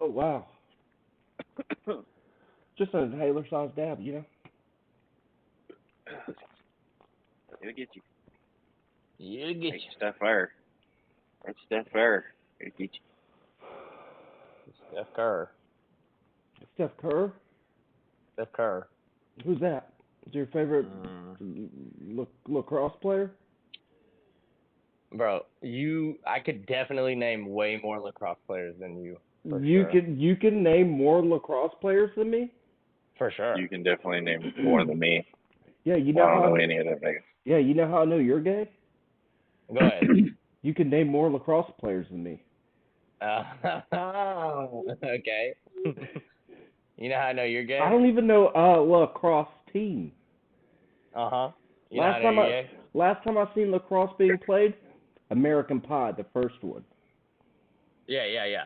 Oh, wow. Just an inhaler-sized dab, you know? It'll get you. You get Make you. stuff fire. That's stuff fire. It'll get you. Steph Curry. Steph Kerr? Steph Curry. Who's that? Is your favorite lacrosse player? Bro, I could definitely name way more lacrosse players than you. You can name more lacrosse players than me? For sure. You can definitely name more than me. Yeah, you I know don't how know any of them niggas. Yeah, you know how I know you're gay? Go ahead. You can name more lacrosse players than me. Okay. You know how I know you're gay? I don't even know lacrosse team. Uh-huh. You know how I know you're gay? Last time I seen lacrosse being played, American Pie, the first one. Yeah.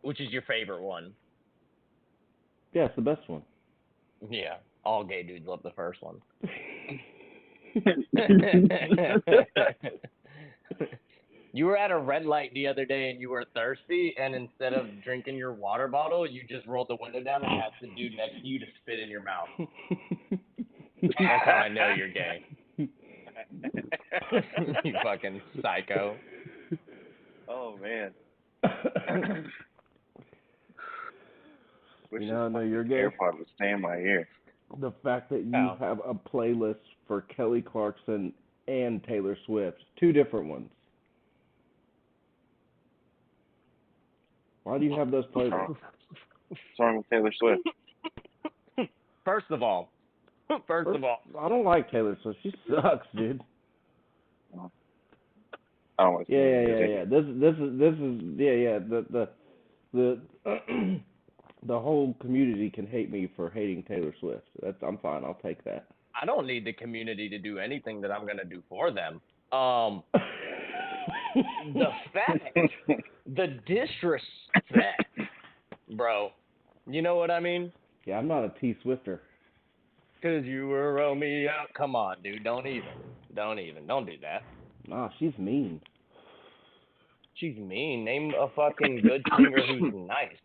Which is your favorite one? Yeah, it's the best one. Yeah. All gay dudes love the first one. You were at a red light the other day and you were thirsty, and instead of drinking your water bottle, you just rolled the window down and asked the dude next to you to spit in your mouth. That's how I know you're gay. You fucking psycho. Oh, man. You know, I know you're gay. AirPod would stay in my ear. The fact that you have a playlist for Kelly Clarkson and Taylor Swift, two different ones. Why do you have those playlists? What's wrong with Taylor Swift? First of all, I don't like Taylor Swift. She sucks, dude. I don't want to Yeah. This is the whole community can hate me for hating Taylor Swift. I'm fine. I'll take that. I don't need the community to do anything that I'm gonna do for them. The fact, the disrespect, bro. You know what I mean? Yeah, I'm not a T Swifter. 'Cause you were Romeo. Come on, dude. Don't do that. Nah, she's mean. She's mean. Name a fucking good singer who's nice.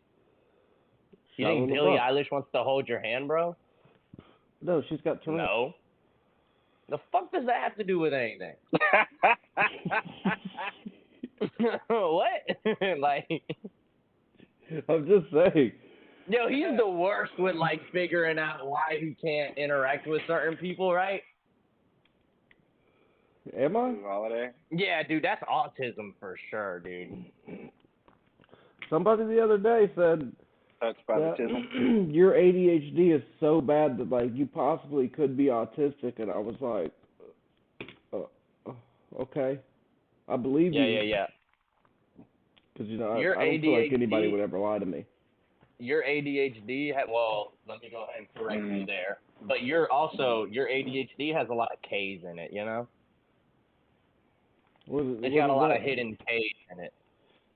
You think Billie Eilish wants to hold your hand, bro? No, she's got Tourette's. No. The fuck does that have to do with anything? What? Like, I'm just saying. Yo, he's the worst with, like, figuring out why he can't interact with certain people, right? Am I? Holiday? Yeah, dude, that's autism for sure, dude. Somebody the other day said That's autism. Your ADHD is so bad that, like, you possibly could be autistic, and I was like, okay, I believe you. Yeah. Because, you know, Your I don't feel like ADHD anybody would ever lie to me. Your ADHD, well, let me go ahead and correct you there. But your ADHD has a lot of K's in it, you know? It's got a lot of hidden K's in it.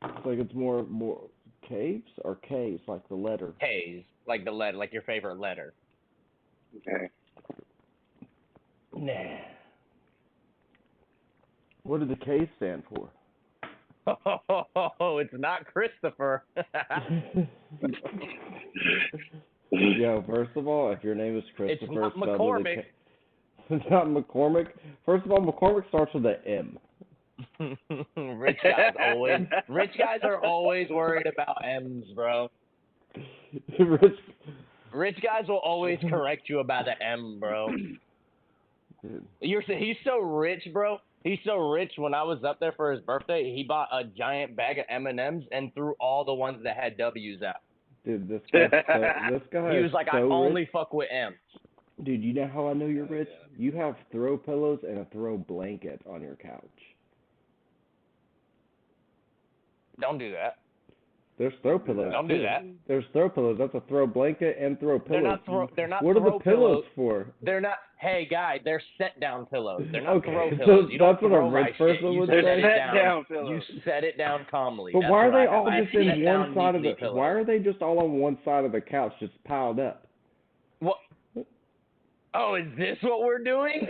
It's like it's more caves or K's, like the letter? K's, like the letter, like your favorite letter. Okay. Nah. What do the K's stand for? Oh, it's not Christopher. Yo, first of all, if your name is Christopher, it's not McCormick. It's not McCormick. First of all, McCormick starts with an M. Rich guys are always worried about M's, bro. Rich guys will always correct you about the M, bro. He's so rich, bro. He's so rich. When I was up there for his birthday, he bought a giant bag of M&Ms and threw all the ones that had W's out. Dude, this guy. He was like, so I only rich. fuck with M's. Dude, you know how I know you're rich? You have throw pillows and a throw blanket on your couch. Don't do that. There's throw pillows. Don't do that. There's throw pillows. That's a throw blanket and throw pillows. They're not. What throw are the pillows pillows for? They're not. Hey, guy, they're set down pillows. They're not okay, throw so pillows. You don't that's what throw a rich shit. person You would set say. it down. Pillows. You set it down calmly. But That's why are what they I all have. just in one side of the? Pillows. Why are they just all on one side of the couch, just piled up? What? Oh, is this what we're doing?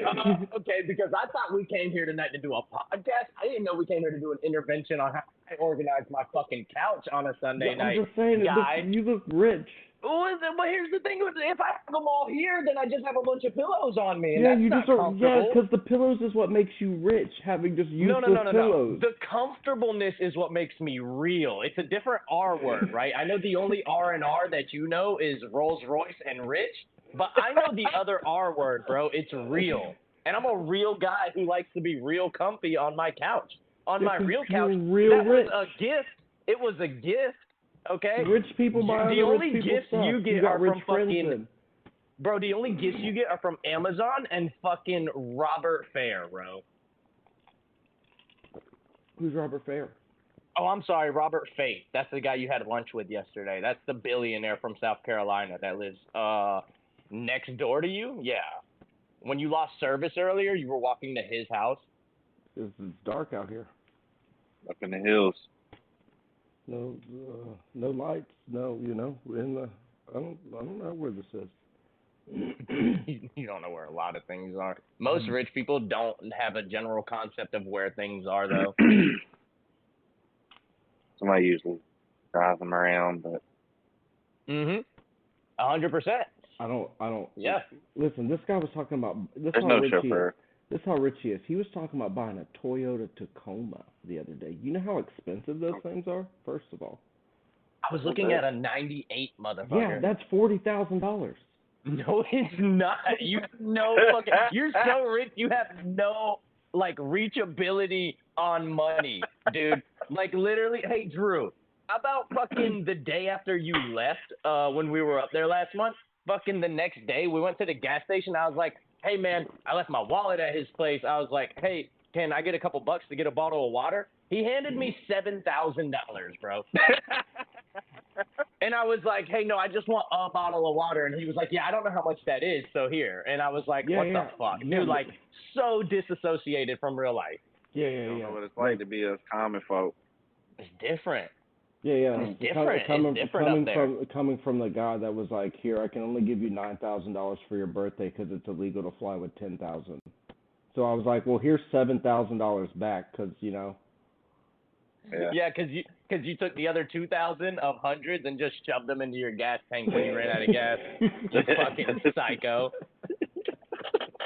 Okay, because I thought we came here tonight to do a podcast. I didn't know we came here to do an intervention on how I organize my fucking couch on a Sunday night. I'm just saying, you look rich. But here's the thing: if I have them all here, then I just have a bunch of pillows on me, and Yeah, that's you not just are. Yeah, comfortable. because the pillows is what makes you rich. Having just useless No. pillows. The comfortableness is what makes me real. It's a different R word, right? I know the only R&R that you know is Rolls Royce and rich, but I know the other R word, bro. It's real. And I'm a real guy who likes to be real comfy on my couch. On my real couch, that was a gift. It was a gift, okay? Rich people buy the other only rich people gifts stuff. you get got are rich from friends fucking... then. Bro, the only gifts you get are from Amazon and fucking Robert Fair, bro. Who's Robert Fair? Oh, I'm sorry, Robert Faith. That's the guy you had lunch with yesterday. That's the billionaire from South Carolina that lives next door to you. Yeah. When you lost service earlier, you were walking to his house. It's dark out here. Up in the hills. No lights. No, I don't know where this is. You don't know where a lot of things are. Most rich people don't have a general concept of where things are, though. Somebody usually drives them around, but 100%. I don't. Yeah. Listen, this guy was talking about. there's no chauffeur. This is how rich he is. He was talking about buying a Toyota Tacoma the other day. You know how expensive those things are? First of all. I was looking at a 98 motherfucker. Yeah, that's $40,000. No, it's not. You have no fucking... You're so rich, you have no, reachability on money, dude. Like, literally... Hey, Drew, how about fucking the day after you left, when we were up there last month, fucking the next day, we went to the gas station. I was like, hey, man, I left my wallet at his place. I was like, hey, can I get a couple bucks to get a bottle of water? He handed me $7,000, bro. And I was like, hey, no, I just want a bottle of water. And he was like, yeah, I don't know how much that is, so here. And I was like, what the fuck? Dude, so disassociated from real life. Yeah. I don't know what it's like to be a common folk. It's different. Yeah. It's different. It's different up there. Coming from the guy that was like, here, I can only give you $9,000 for your birthday because it's illegal to fly with $10,000. So I was like, well, here's $7,000 back because, Yeah, because you took the other 2,000 of hundreds and just shoved them into your gas tank when you ran out of gas. Just fucking psycho.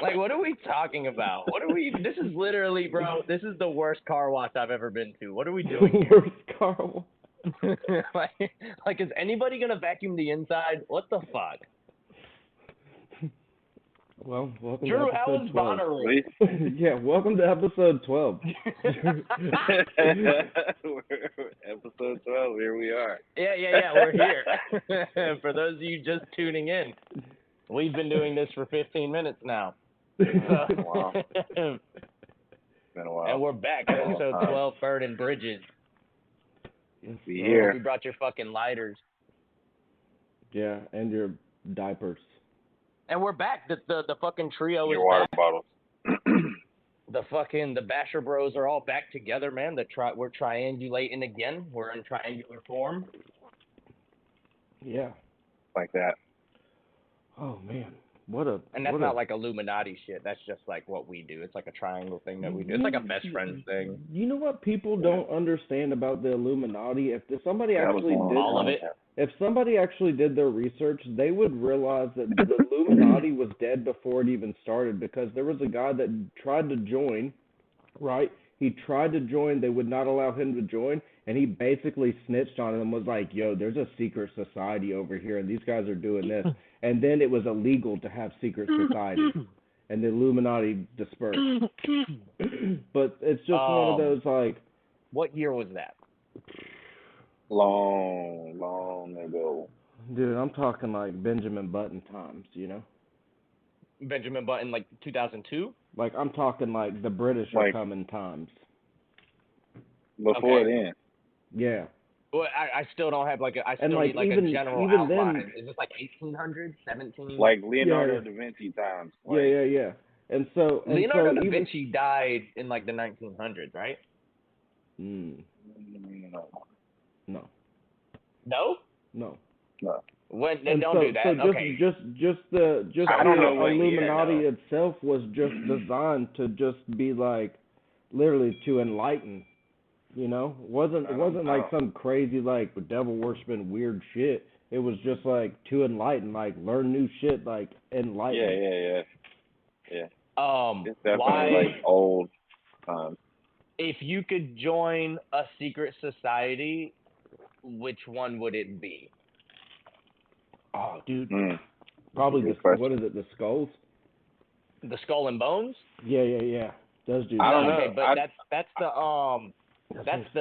Like, what are we talking about? This is literally, bro, this is the worst car wash I've ever been to. What are we doing here? Worst car wash. like, is anybody going to vacuum the inside? What the fuck? Well, welcome Drew, to how episode was 12. Bonnaroo? Yeah, welcome to episode 12. Episode 12, here we are. Yeah, we're here. For those of you just tuning in, we've been doing this for 15 minutes now. Wow. It's been a while. And we're back, episode 12, Bern'N Bridges. Be here. We brought your fucking lighters. Yeah, and your diapers. And we're back. The fucking trio is Your water back. bottles. The Basher Bros are all back together, man. We're triangulating again. We're in triangular form. Yeah. Like that. Oh man, And that's not like Illuminati shit. That's just like what we do. It's like a triangle thing that we do. It's like a best friends thing. You know what people don't understand about the Illuminati? If somebody actually did all of it. If somebody actually did their research, they would realize that the Illuminati was dead before it even started, because there was a guy that tried to join, right? He tried to join, they would not allow him to join, and he basically snitched on them and was like, yo, there's a secret society over here, and these guys are doing this. And then it was illegal to have secret societies, and the Illuminati dispersed. But it's just one of those, like... What year was that? Long ago. Dude, I'm talking like Benjamin Button times, Benjamin Button, like 2002? Like, I'm talking like the British are coming times. Before then. Yeah. Well, I still don't have I still like, need even, a general even outline. then, Is this like 1800s, 17? Like Leonardo da Vinci times. Like, yeah. And so Leonardo da Vinci died in like the 1900s, right? No. No? No. Then don't do that. So Okay. I the don't know what year, Illuminati though. itself was just designed to just be like literally to enlighten. You know, it wasn't like some crazy like devil worshiping weird shit. It was just like to enlighten, like learn new shit, like enlighten. Yeah. Um, It's definitely why? like old times. If you could join a secret society, which one would it be? Oh, dude, Mm. probably Good the question. what is it? The skulls? The Skull and Bones? Yeah. Those dudes. I don't know. Okay, but that's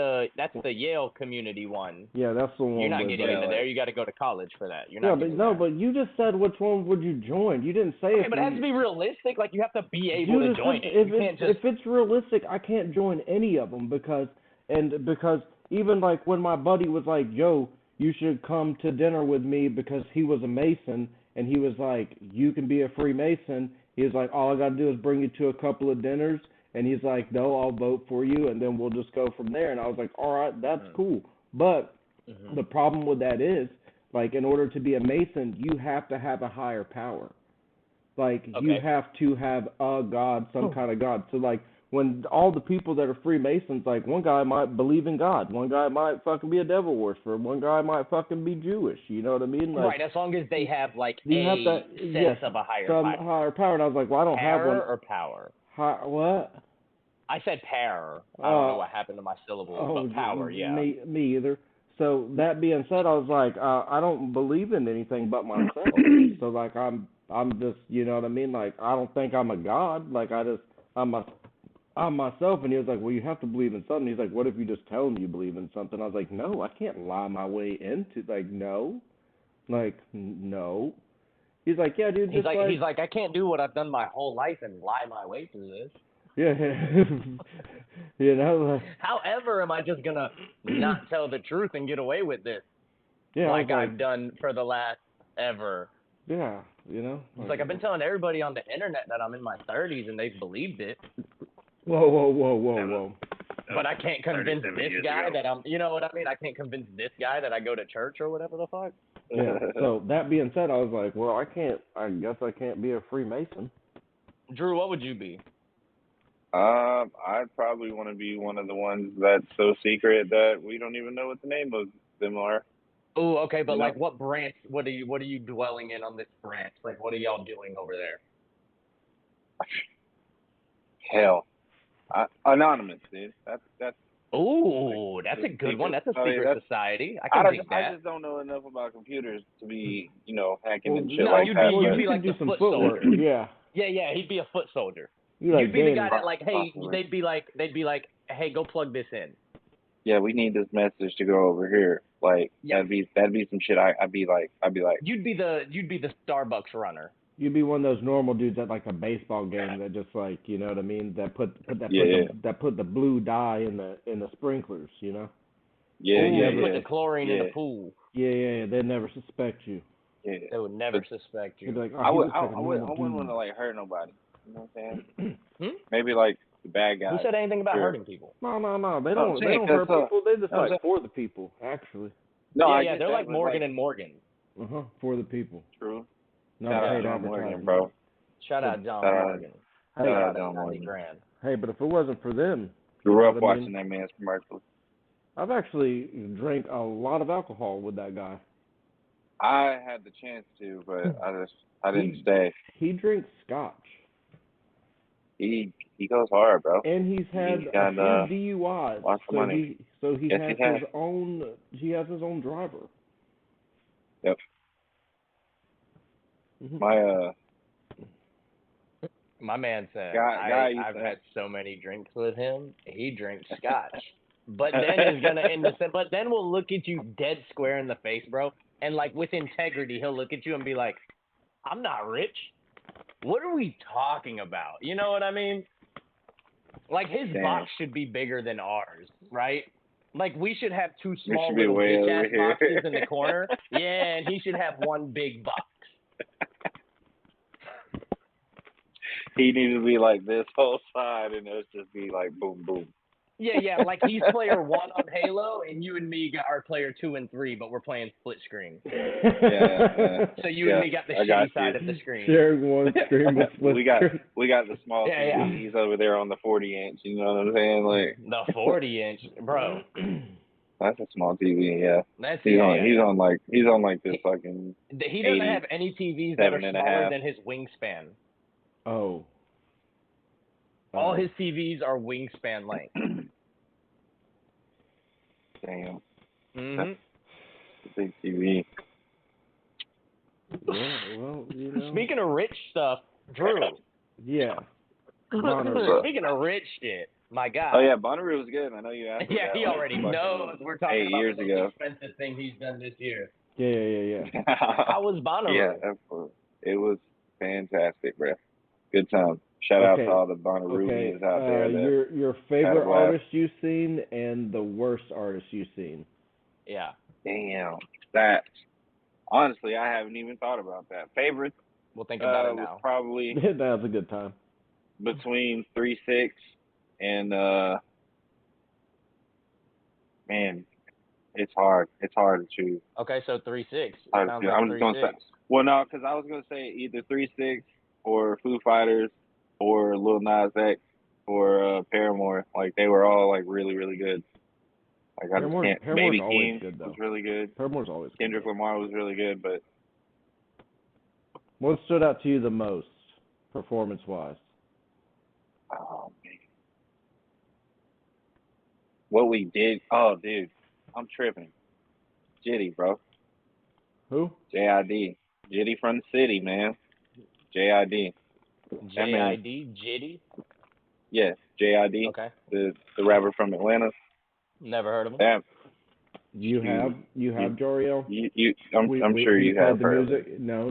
the Yale community one. Yeah, that's the one. You're not with, getting into there. You got to go to college for that. You're Yeah, not but getting no, that. but you just said which one would you join. You didn't say Okay, if but it has to be realistic. Like you have to be able to join it. You can't just. if it's realistic, I can't join any of them because even like when my buddy was like, "Yo, you should come to dinner with me," because he was a Mason and he was like, "You can be a Freemason." He was like, "All I got to do is bring you to a couple of dinners." And he's like, "No, I'll vote for you, and then we'll just go from there." And I was like, "All right, that's cool." But the problem with that is, like, in order to be a Mason, you have to have a higher power. Like, you Okay. have to have a god, some kind of god. So, like, when all the people that are Freemasons, like, one guy might believe in God, one guy might fucking be a devil worshiper, one guy might fucking be Jewish. You know what I mean? Like, Right, as long as they have like you have a to, sense yes, of a higher some power. higher power. And I was like, well, I don't have one. Or power? What? I said power. I don't know what happened to my syllables, but power, yeah. Me either. So that being said, I was like, I don't believe in anything but myself. So like, I'm just, you know what I mean? Like, I don't think I'm a god. Like, I'm myself. And he was like, well, you have to believe in something. He's like, what if you just tell me you believe in something? I was like, no, I can't lie my way into, like, no. He's like, yeah, dude. He's like, I can't do what I've done my whole life and lie my way through this. Yeah. You know, like, However, am I just gonna not tell the truth and get away with this? yeah, Like I've done for the last ever. Yeah, you know. It's like I've been telling everybody on the internet that I'm in my 30s and they've believed it. Whoa. But I can't convince this guy that I'm, you know what I mean? I can't convince this guy that I go to church or whatever the fuck. Yeah. So that being said, I was like, well, I guess I can't be a Freemason. Drew, what would you be? I'd probably want to be one of the ones that's so secret that we don't even know what the name of them are. Oh, okay, but You like, know? what branch? What are you dwelling in on this branch? Like, what are y'all doing over there? Hell, anonymous, dude. That's. Ooh, that's a good one. That's a secret society. I can dig that. I just don't know enough about computers to be, hacking and shit no, like you'd that. You'd be like do the some foot footwork. soldier. Yeah. Yeah, he'd be a foot soldier. You'd be the guy that like, hey, Possibly. they'd be like, hey, go plug this in. Yeah, we need this message to go over here. Like that'd be some shit. I'd be like. You'd be the Starbucks runner. You'd be one of those normal dudes at like a baseball game that just like, you know what I mean, that put the blue dye in the sprinklers, you know. Put the chlorine in the pool. Yeah. They'd never suspect you. Yeah. They would never suspect you. Like, I wouldn't want to like hurt nobody. You know what I'm saying? Maybe like the bad guy. Who said anything about hurting people? No. They don't hurt people. They just like for the people, actually. No, yeah, they're like Morgan and Morgan. For the people. True. Not Shout out paid John Morgan, advertising. bro. Shout out John Morgan. Hey, shout out John Morgan. $90,000. Hey, but if it wasn't for them, Grew up watching that man's commercials. I've actually drank a lot of alcohol with that guy. I had the chance to, but I didn't stay. He drinks scotch. He goes hard, bro. And he's had a few DUIs. Lots of money. He has his own driver. Yep. My man said, I've had so many drinks with him. He drinks scotch. But then we'll look at you dead square in the face, bro. And like with integrity, he'll look at you and be like, I'm not rich. What are we talking about? You know what I mean? Like his box should be bigger than ours, right? Like we should have two small little bitch ass boxes in the corner. Yeah, and he should have one big box. He needs to be like this whole side, and it'll just be like boom, boom. Yeah, like he's player 1 on Halo, and you and me got our player 2 and 3, but we're playing split screen. Yeah. So you and me got the shitty side of the screen. Sharing one screen with split we got screen. the small Yeah, TV. yeah. He's over there on the 40-inch. You know what I'm saying? Like The 40-inch, bro. that's a small TV. Yeah. That's He's yeah. on like this fucking. He doesn't have any TVs that are 7.5. smaller than his wingspan. Oh. All his TVs are wingspan length. Damn. Mhm. That's a big TV. Yeah, well, you know. Speaking of rich stuff, Drew. Yeah. Speaking of rich shit, my God. Oh yeah, Bonnaroo was good. I know you asked. Yeah, he already knows. We're talking 8 about years the most ago. expensive thing he's done this year. Yeah. How was Bonnaroo? Yeah, it was fantastic, bro. Good time. Shout out to all the Bonnarooians out there. Your favorite artist you've seen and the worst artist you've seen. Yeah. Damn. That. Honestly, I haven't even thought about that. Favorite. We'll think about it now. Was probably That was a good time. between 3-6 and man, it's hard. It's hard to choose. Okay, so 3-6. I'm just gonna say. Well, no, because I was gonna say either 3-6 or Foo Fighters or Lil Nas X or Paramore. Like they were all like really, really good. Like I just can't. Paramore's Baby always King good, though. was really good. Paramore's always good. Kendrick Lamar was really good, but what stood out to you the most, performance-wise? oh man, what we did. Oh, dude, I'm tripping. Jitty, bro. Who? JID. Jitty from the city, man. JID. JID? Jitty? Yeah, JID. Okay. The rapper from Atlanta. Never heard of him. Damn. You have Joriel? I'm sure you have heard music. of it. No.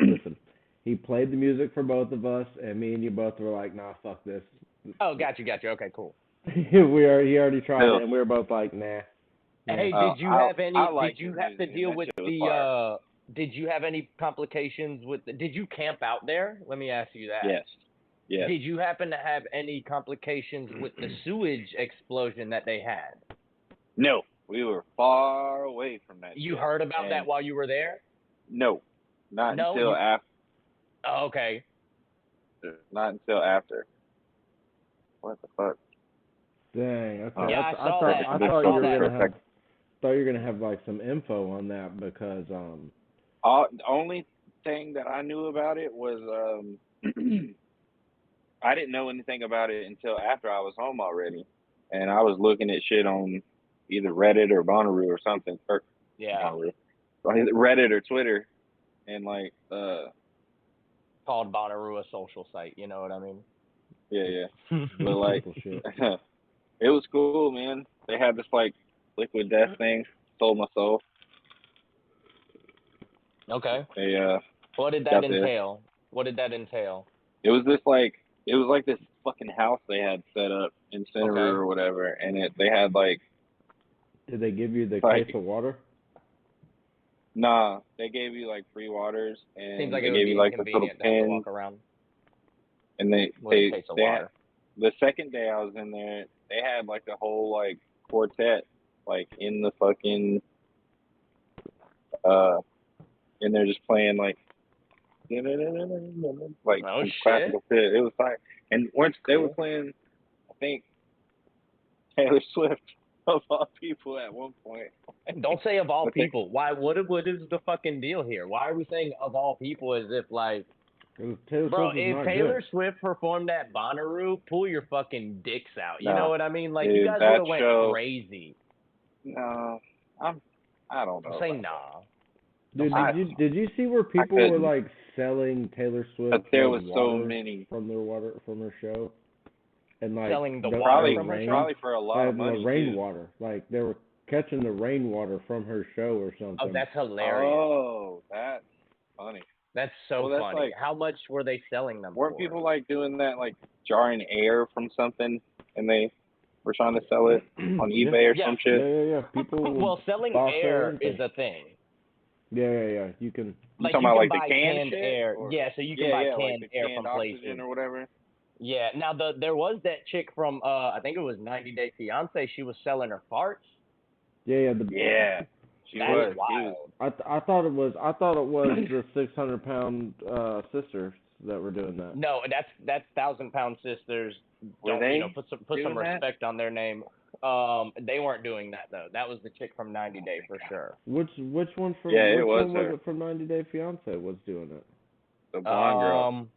Listen, he played the music for both of us, and me and you both were like, "Nah, fuck this." Oh, got you. Okay, cool. He already tried it, and we were both like, "Nah." Hey, did you have any? Did you have to music, deal and that with shit was fire. Did you have any complications with? Did you camp out there? Let me ask you that. Yes. Did you happen to have any complications with the sewage explosion that they had? No, we were far away from that. You heard about that while you were there? No, until after. Oh, okay. Not until after. What the fuck? Dang. Okay. Yeah, I thought you were gonna have like some info on that because The only thing that I knew about it was I didn't know anything about it until after I was home already, and I was looking at shit on either Reddit or Bonnaroo or something. Reddit or Twitter, and like called Bonnaroo a social site. You know what I mean? Yeah. But like, it was cool, man. They had this like liquid death thing. Sold my soul. Okay. They What did that entail? It was like this fucking house they had set up in Centerville or whatever, and they had like. Did they give you the case of water? Nah, they gave you like free waters, and seems like they gave you like this little pen. Walk around. And they the second day I was in there, they had like a whole like quartet like in the fucking and they're just playing like classical shit. It was like, and once they were playing, I think Taylor Swift of all people at one point. Don't say of all people. Why? What is the fucking deal here? Why are we saying of all people as if like, bro? If Taylor Swift performed at Bonnaroo, pull your fucking dicks out. You know what I mean? Like, dude, you guys would have went crazy. No, I don't know. Say nah. Dude, did you see where people were like selling Taylor Swift? But there was so many from her show, and like selling the water from her show? Probably for a lot of money. The rainwater, like they were catching the rainwater from her show or something. Oh, that's hilarious. Oh, that's funny. That's so funny. Like, how much were they selling them weren't for? People like doing that, like jarring air from something, and they were trying to sell it on eBay or some shit? Yeah. People. Selling air is a thing. Yeah. You can. You talking about like the canned air? Yeah, so you can buy canned like air canned from places or whatever. Yeah. Now there was that chick from I think it was 90 Day Fiance. She was selling her farts. Yeah, Yeah, she That's was. wild. I thought it was the 600-pound sisters that were doing that. No, that's 1,000-pound sisters. Were Don't they put some that? respect on their name. They weren't doing that though. That was the chick from 90 Day for sure. Which one from Yeah, which it was one her. was it from 90 Day Fiance was doing it? The blonde girl.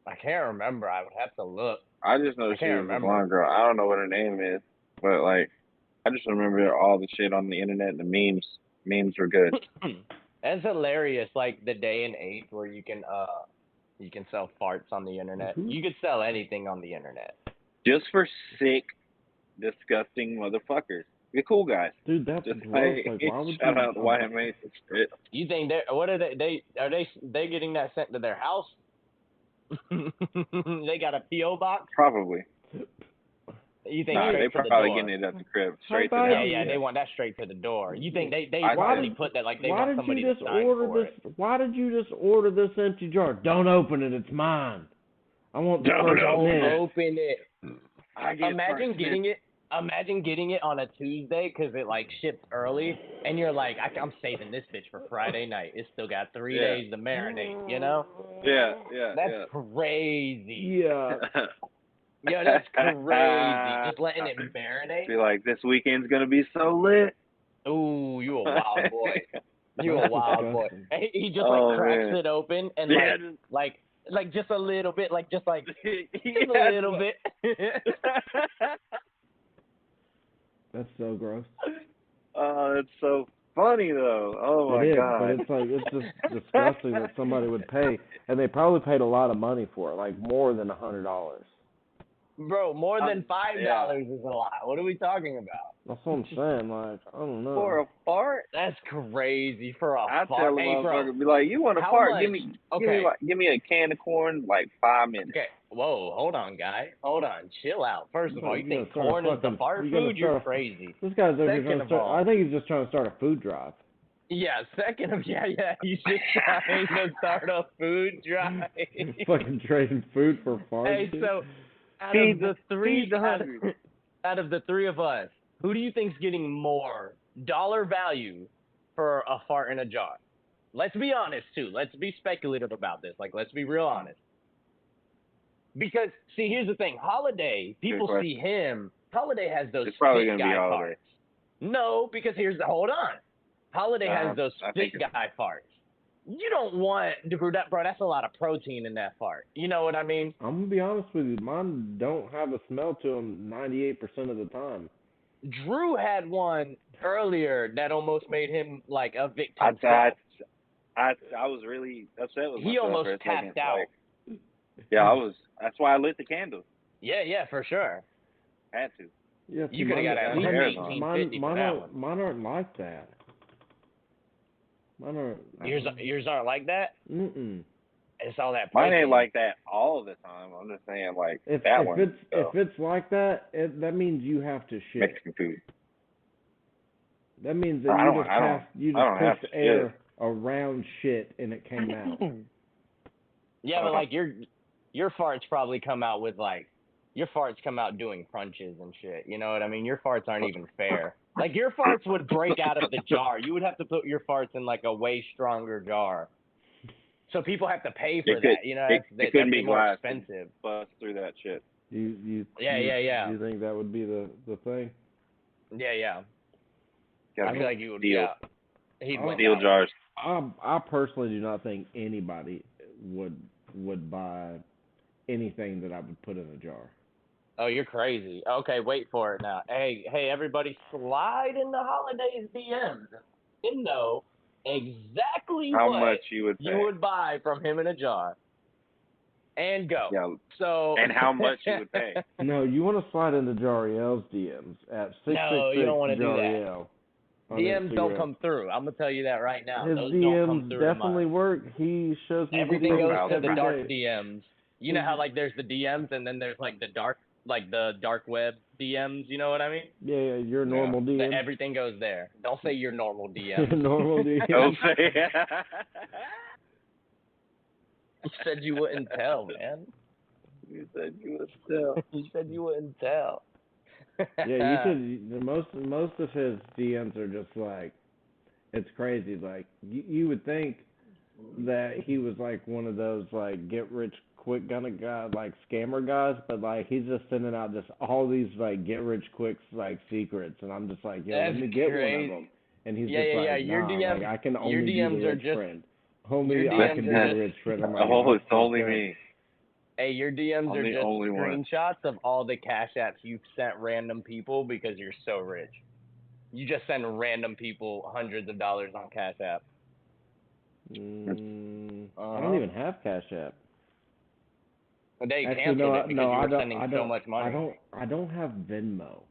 I can't remember. I would have to look. I just know she was a blonde girl. I don't know what her name is, but like, I just remember all the shit on the internet. The memes. Memes were good. That's hilarious. Like the day and age where you can sell farts on the internet. Mm-hmm. You could sell anything on the internet. Just for sick, disgusting motherfuckers. You're cool guys. Dude, that's just gross. Like, why would shout you? out to YMA and shit. You think what are they getting that sent to their house? They got a P.O. box? Probably. You think they probably getting it at the crib straight to the Yeah, they want that straight to the door. You think they probably put that like they want somebody to sign for it. Why did you just order this empty jar? Don't open it. It's mine. I want the Don't first open it. Imagine getting it on a Tuesday because it like ships early, and you're like, I'm saving this bitch for Friday night. It's still got 3 days to marinate, you know? Yeah. That's crazy. Yeah. Yo, that's crazy. Just letting it marinate. Be like, this weekend's gonna be so lit. Ooh, you a wild boy. You a wild boy. He just cracks it open and like just a little bit, just a little bit. That's so gross. It's so funny though. Oh my god. But it's just disgusting that somebody would pay, and they probably paid a lot of money for it, like more than $100. Bro, more than $5 is a lot. What are we talking about? That's what I'm saying. Like, I don't know. For a fart? That's crazy for a fart. I tell a motherfucker, be like, you want a fart? Give me a can of corn, like 5 minutes. Okay. Whoa, hold on, guy. Hold on. Chill out. First of all, you think corn is the fart food? You're crazy. This guy's I think he's just trying to start a food drive. Yeah, he's just trying to start a food drive. Fucking trading food for farts. Hey, so out of the three of us, who do you think's getting more dollar value for a fart in a jar? Let's be honest too. Let's be speculative about this. Like, let's be real honest. Because see, here's the thing. Holiday, people see him. Holiday has those spit guy farts. No, because hold on. Holiday has those spit guy farts. You don't want, bro, that's a lot of protein in that fart. You know what I mean? I'm going to be honest with you. Mine don't have a smell to them 98% of the time. Drew had one earlier that almost made him like a victim. I was really upset with myself. He almost tapped out. I was. That's why I lit the candle. Yeah, for sure. Had to. Yeah, you could have got at least 1850 for that one. Mine aren't like that. Yours aren't like that? Mm-mm. It's all that protein. Mine ain't like that all the time. I'm just saying, like, if it's like that, that means you have to shit. Mexican food. That means that you just pushed air around shit and it came out. Yeah, but like your farts probably come out with your farts come out doing crunches and shit. You know what I mean? Your farts aren't even fair. Like, your farts would break out of the jar. You would have to put your farts in like a way stronger jar. So people have to pay for that. You know, it couldn't be more expensive. Bust through that shit. You think that would be the thing? Yeah. I feel like you would. Deal. Yeah. He'd steel jars. I personally do not think anybody would buy anything that I would put in a jar. Oh, you're crazy. Okay, wait for it now. Hey, everybody, slide in the holidays DMs. You know exactly how what much you would buy from him in a jar. And go. Yeah. So. And how much you would pay. No, you want to slide into Jariel's DMs at 666 No, you don't want to do Jariel. DMs don't come through. I'm gonna tell you that right now. His Those DMs don't come through definitely work. He shows me everything goes to the dark day. DMs. You know how like there's the DMs and then there's like the dark web DMs. You know what I mean? Yeah, your normal DMs. Everything goes there. Don't say your normal DMs. Your normal DMs. Don't say. You said you wouldn't tell, man. You said you would tell. You said you wouldn't tell. Yeah, you should. Most of his DMs are just like, it's crazy. Like you would think that he was like one of those like get rich quick kind of guy, like scammer guys, but like he's just sending out just all these like get rich quick like secrets, and I'm just like, yo, That's let me get one of crazy. them, and he's Yeah, just yeah, yeah. like, Your nah, DMs, like I can your only be the DMs are rich just, friend, your only I DMs can be are the just, rich friend. I'm like, yo, Oh, that's it's fucked only up. me. hey, your DMs I'm are the just only one. screenshots of all the Cash Apps you've sent random people because you're so rich. You just send random people hundreds of dollars on Cash App. I don't even have Cash App. They Actually, canceled it because no, you I were don't. sending I so don't. much money. I don't have Venmo.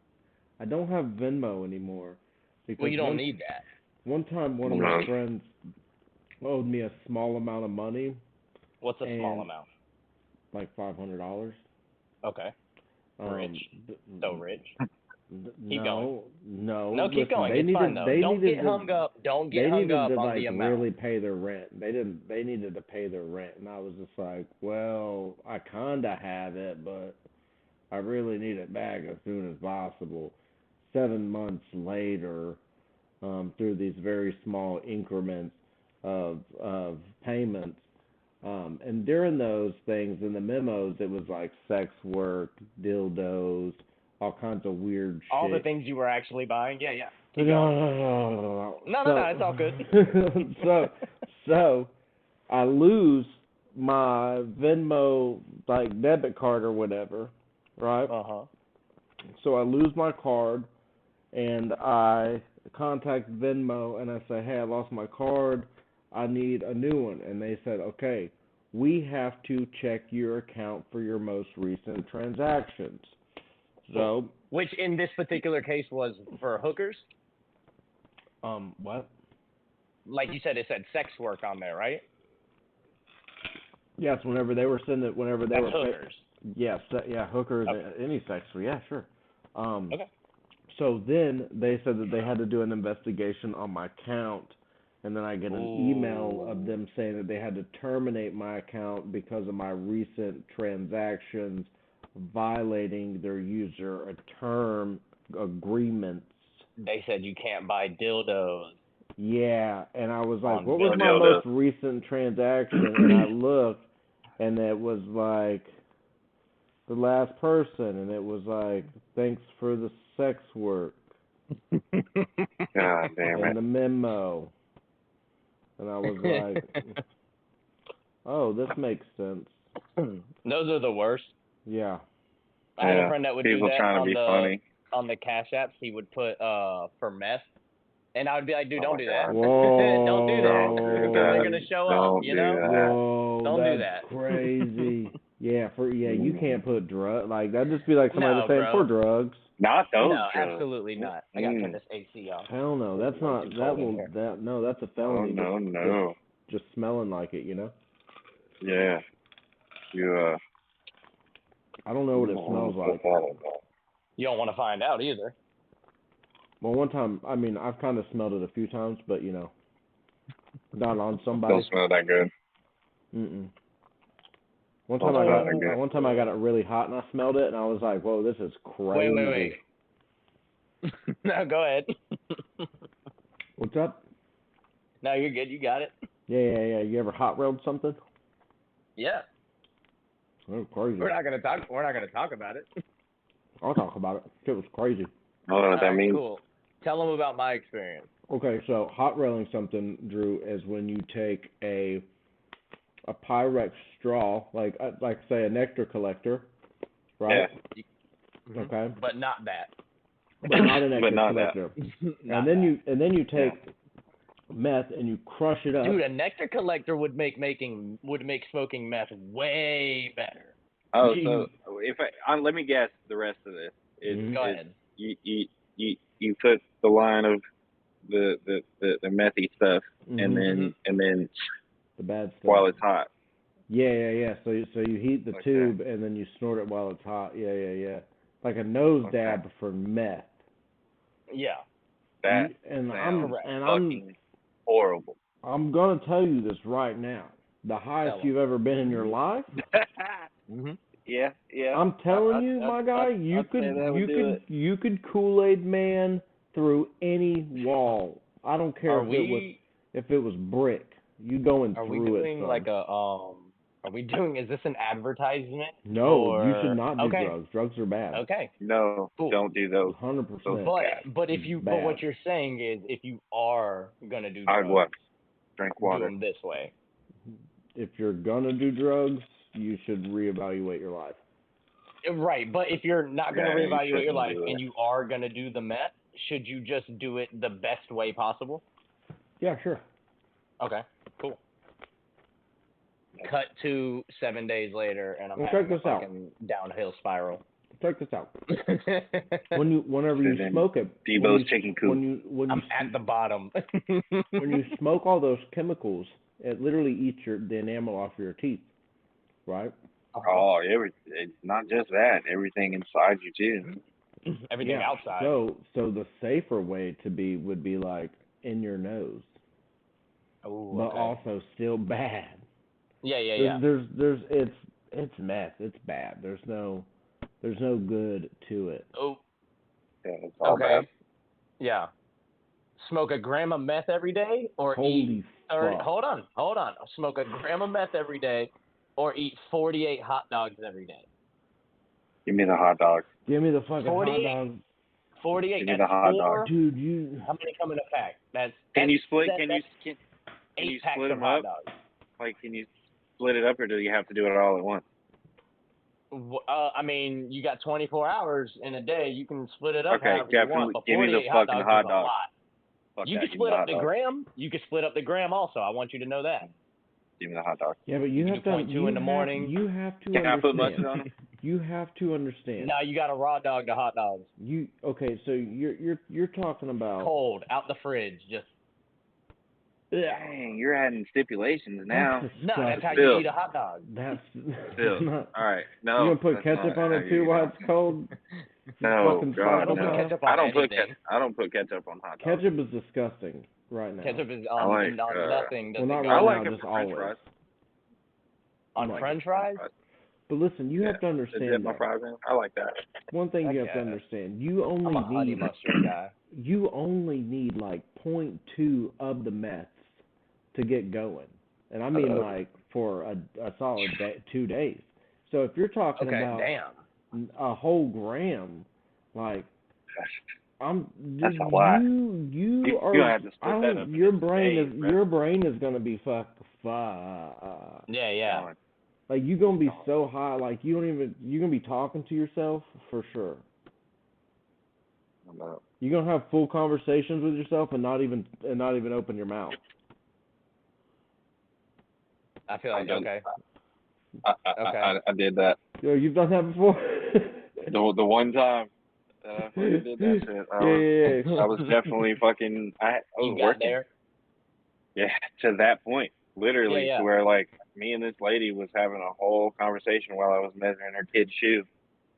I don't have Venmo anymore because Well, you don't need that. one time one of my friends owed me a small amount of money. What's a small amount? Like $500. Okay. Rich. So rich. Keep No, going. no. No, keep Listen, going. they It's needed, fine though. they Don't needed get to, hung up. Don't they get hung needed up to on like the amount. really pay their rent. They didn't. They needed to pay their rent, and I was just like, well, I kinda have it, but I really need it back as soon as possible. 7 months later, through these very small increments of payments. And during those things in the memos, it was like sex work, dildos, all kinds of weird shit. All the things you were actually buying? Yeah, yeah. Keep No, going. No, it's all good. so I lose my Venmo like debit card or whatever, right? Uh-huh. So I lose my card, and I contact Venmo and I say, hey, I lost my card. I need a new one. And they said, okay, we have to check your account for your most recent transactions. So, which in this particular case was for hookers? What? Like you said, it said sex work on there, right? Yes, whenever they were hookers. Yes, yeah, hookers, Okay. any sex, yeah, sure. Okay. So then they said that they had to do an investigation on my account, and then I get an email of them saying that they had to terminate my account because of my recent transactions violating their user term agreements. They said you can't buy dildos. Yeah, and I was like, On what was my dildos. most recent transaction? And I looked, and it was like the last person, and it was like, thanks for the sex work. God damn and it. the memo. And I was like, oh, this makes sense. Those are the worst. Yeah. I had a friend that would People do that trying to be funny. on the Cash Apps. He would put for meth, and I would be like, dude, don't do that. Whoa. Don't do that. They're gonna show up, you know? Whoa, Don't do that's that. crazy. Yeah, you can't put drug like that'd just be like somebody just saying for drugs. Not those No, drugs. absolutely not. I gotta turn this AC off. Hell no, that's not no, that's a felony. Oh, no. Just smelling like it, you know? Yeah. You I don't know what it smells like. You don't want to find out either. Well, one time, I mean, I've kind of smelled it a few times, but you know, not on somebody. Don't smell that good. One time I got it really hot and I smelled it and I was like, whoa, this is crazy. Wait. No, go ahead. What's up? No, you're good. You got it. Yeah. You ever hot railed something? Yeah. Oh, crazy. We're not gonna talk about it. I'll talk about it. It was crazy. I don't know what that means. Cool. Tell them about my experience. Okay, so hot railing something, Drew, is when you take a Pyrex straw, like say a nectar collector, right? Yeah. Okay. But not that. But not a nectar collector. and then you take meth and you crush it up. Dude, a nectar collector would make smoking meth way better. Oh, so if let me guess the rest of this. Go ahead. You put the line of the methy stuff and then the bad stuff while it's hot. Yeah. So you heat the tube and then you snort it while it's hot. Yeah. Like a nose dab for meth. Yeah. That I'm horrible. I'm gonna tell you this right now. The highest you've ever been in your life Yeah. I'm telling you, my guy, you could Kool-Aid Man through any wall. I don't care if it was brick. You going through it. Are we doing son. like a Are we doing? Is this an advertisement? No, you should not do drugs. Drugs are bad. Okay. No, cool. Don't do those. 100%. But what you're saying is, if you are gonna do drugs, drink water. Do them this way. If you're gonna do drugs, you should reevaluate your life. Right, but if you're not gonna reevaluate your life and you are gonna do the meth, should you just do it the best way possible? Yeah, sure. Okay, cool. Cut to 7 days later, and I'm having a fucking downhill spiral. Check this out. Whenever you smoke it, Debo's chicken coop. I'm at the bottom. When you smoke all those chemicals, it literally eats the enamel off your teeth, right? Oh, it's not just that. Everything inside you too. Everything outside. So the safer way would be like in your nose. Ooh, but also still bad. Yeah. It's meth. It's bad. There's no good to it. Oh. Yeah, it's all bad. Yeah. Smoke a gram of meth every day, or eat 30. Hold on. Smoke a gram of meth every day, or eat 48 hot dogs every day. Give me the hot dog. Give me the fucking hot dog. 48. Give me the hot dog, dude. How many come in a pack? Can you split? Can you split them up? Like, can you split it up, or do you have to do it all at once? I mean, you got 24 hours in a day. You can split it up however you want. But give me the fucking hot dog. You can split up the gram. You can split up the gram also. I want you to know that. Give me the hot dog. Yeah, but you have to. 2 in the morning. You have to. Can I put mustard on them? You have to understand. No, you got to raw dog the hot dogs. So you're talking about cold out the fridge, just. Dang, you're adding stipulations now. No, that's how you eat a hot dog. That's not. All right, no. You gonna put ketchup on it too while it's cold? No, God, I don't put ketchup on anything. I don't put ketchup on hot dogs. Ketchup is disgusting right now. Ketchup is on nothing. Well, not I right like now, it just for French always. fries. On French fries? But listen, you have to understand my fries in. I like that. One thing you have to understand: you only I'm a honey mustard guy. You only need like 0.2 of the meths to get going, and I mean like for a solid 2 days. So if you're talking about a whole gram, like that's a lot. You are. Have to split that up your brain is gonna be fuck. Yeah. Like you're gonna be so high, like you're gonna be talking to yourself for sure. You're gonna have full conversations with yourself and not even open your mouth. I feel like okay. I did that. Yo, you've done that before. the one time that I fucking did that shit. I was definitely fucking. I was working there. Yeah, to that point, literally, to where like me and this lady was having a whole conversation while I was measuring her kid's shoe,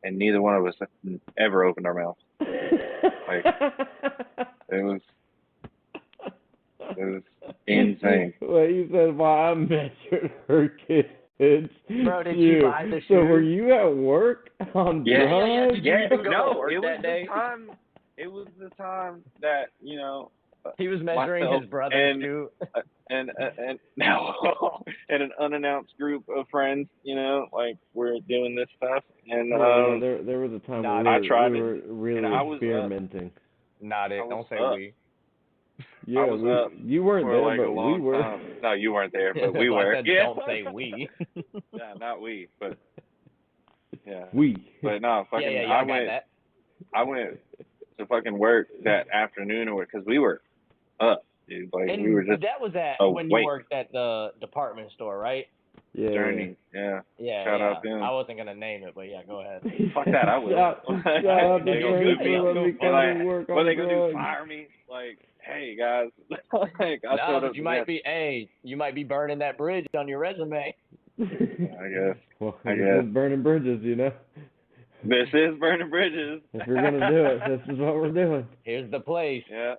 and neither one of us ever opened our mouths. Like it was insane. Well, you said while I measured her kid's Bro, did you buy the shoe? So were you at work on drugs? Yeah. No, it was the time. It was the time that he was measuring his brother's shoe. And no, and an unannounced group of friends, like we're doing this stuff, and there was a time we were really experimenting. Don't say we. Yeah, you weren't there, like but we were. No, you weren't there, but we were. Don't say we. Yeah, not we, but yeah. We. But no, fucking. Yeah, I went to fucking work that afternoon, because we were up. Dude, like and we were just that was when you worked at the department store, right? Yeah. Journey. Yeah. Shout out them. I wasn't gonna name it, but yeah, go ahead. Fuck that, I will. Shout out they to gonna work what are they gonna do? Fire me? Like, hey guys. You might be burning that bridge on your resume. I guess. Well, this is burning bridges, This is burning bridges. If you're gonna do it, this is what we're doing. Here's the place. Yeah.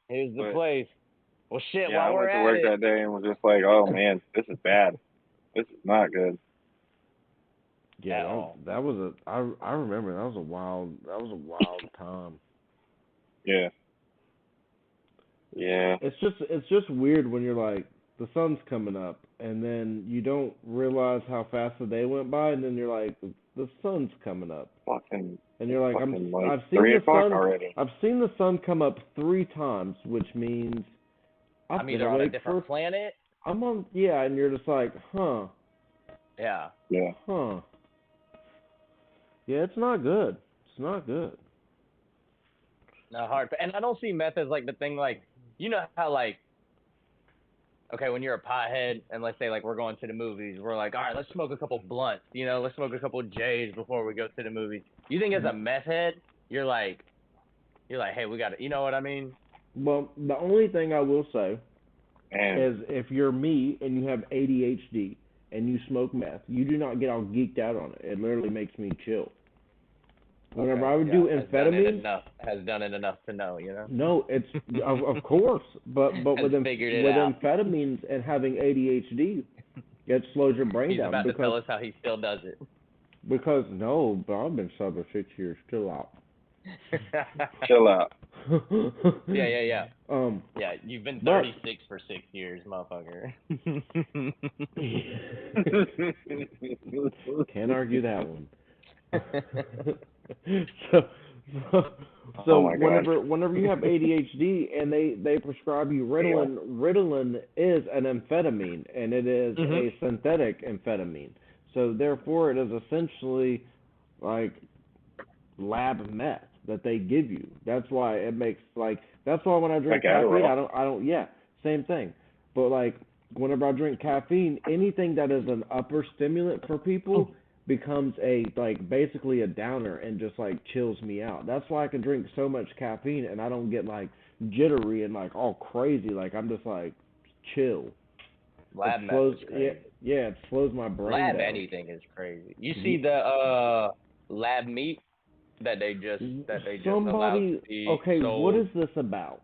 Here's the place. Well, shit. Yeah, I went to work that day and was just like, oh man, this is bad. This is not good. Yeah, at all. that was a. I remember that was a wild time. Yeah. Yeah. It's just weird when you're like the sun's coming up and then you don't realize how fast the day went by and then you're like the sun's coming up Fucking. and you're like Fucking like I've seen 3 o'clock sun already. I've seen the sun come up 3 times, which means I've I'm been either on a awake different for planet. I'm on yeah, and you're just like, huh, Yeah. Yeah. huh. Yeah, it's not good. It's not good. No hard. And I don't see meth as like the thing like you know how like okay, when you're a pothead and let's say like we're going to the movies, we're like, all right, let's smoke a couple blunts, let's smoke a couple J's before we go to the movies. You think as a meth head, you're like, hey, we got to, you know what I mean? Well, the only thing I will say And is if you're me and you have ADHD and you smoke meth, you do not get all geeked out on it. It literally makes me chill. Whenever I would do amphetamine, has done it enough to know, No, it's of course, but with amphetamines and having ADHD, it slows your brain He's down about to tell us how he still does it. Because no, but I've been sober 6 years. Chill out. chill out. Yeah. Yeah, you've been 36 for 6 years, motherfucker. Can't argue that one. so whenever you have ADHD and they prescribe you Ritalin is an amphetamine and it is a synthetic amphetamine. So therefore it is essentially like lab meth that they give you. That's why it makes that's why when I drink caffeine I don't same thing. But like whenever I drink caffeine, anything that is an upper stimulant for people becomes a basically a downer and just chills me out. That's why I can drink so much caffeine and I don't get jittery and all crazy. I'm just chill. Lab meth is crazy. Yeah, it slows my brain down. Lab anything is crazy. You see the lab meat that they just allowed to be sold. What is this about?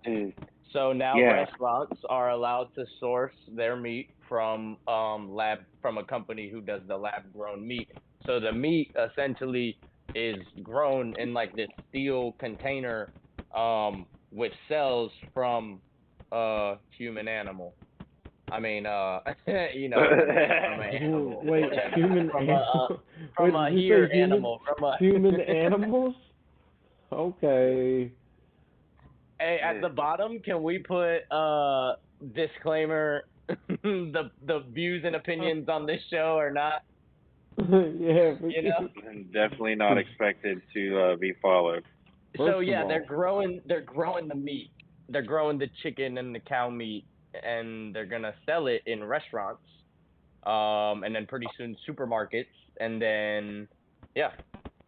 So now restaurants are allowed to source their meat from from a company who does the lab grown meat. So the meat essentially is grown in this steel container with cells from human animal. I mean, from an animal. Wait, human animal? From a here animal. From a human animals? Okay. Hey, at the bottom, can we put disclaimer? the views and opinions on this show are not. Yeah, definitely not expected to be followed. So they're growing the meat. They're growing the chicken and the cow meat, and they're gonna sell it in restaurants, and then pretty soon supermarkets, and then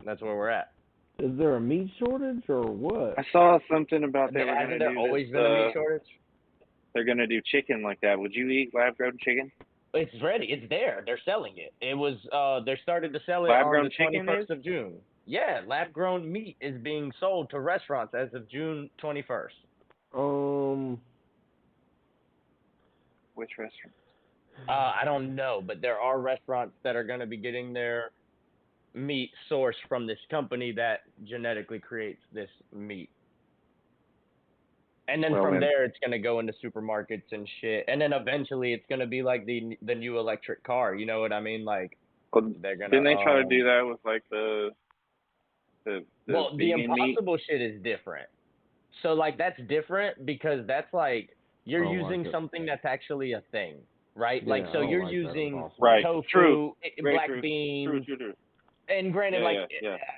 that's where we're at. Is there a meat shortage or what? I saw something about they were gonna do always this, been a meat shortage? They're gonna do chicken like that. Would you eat lab-grown chicken? It's ready. It's there. They're selling it. It was they started to sell it lab-grown on the 21st of June. Yeah, lab-grown meat is being sold to restaurants as of June 21st. Which restaurant? I don't know, but there are restaurants that are going to be getting their meat sourced from this company that genetically creates this meat. And then there, it's going to go into supermarkets and shit. And then eventually, it's going to be like the new electric car. You know what I mean? They're gonna. Didn't they try to do that with the the Impossible meat? Shit is different. So that's different because that's you're using something that's actually a thing, right? Yeah, so you're using tofu, black beans. True. And granted,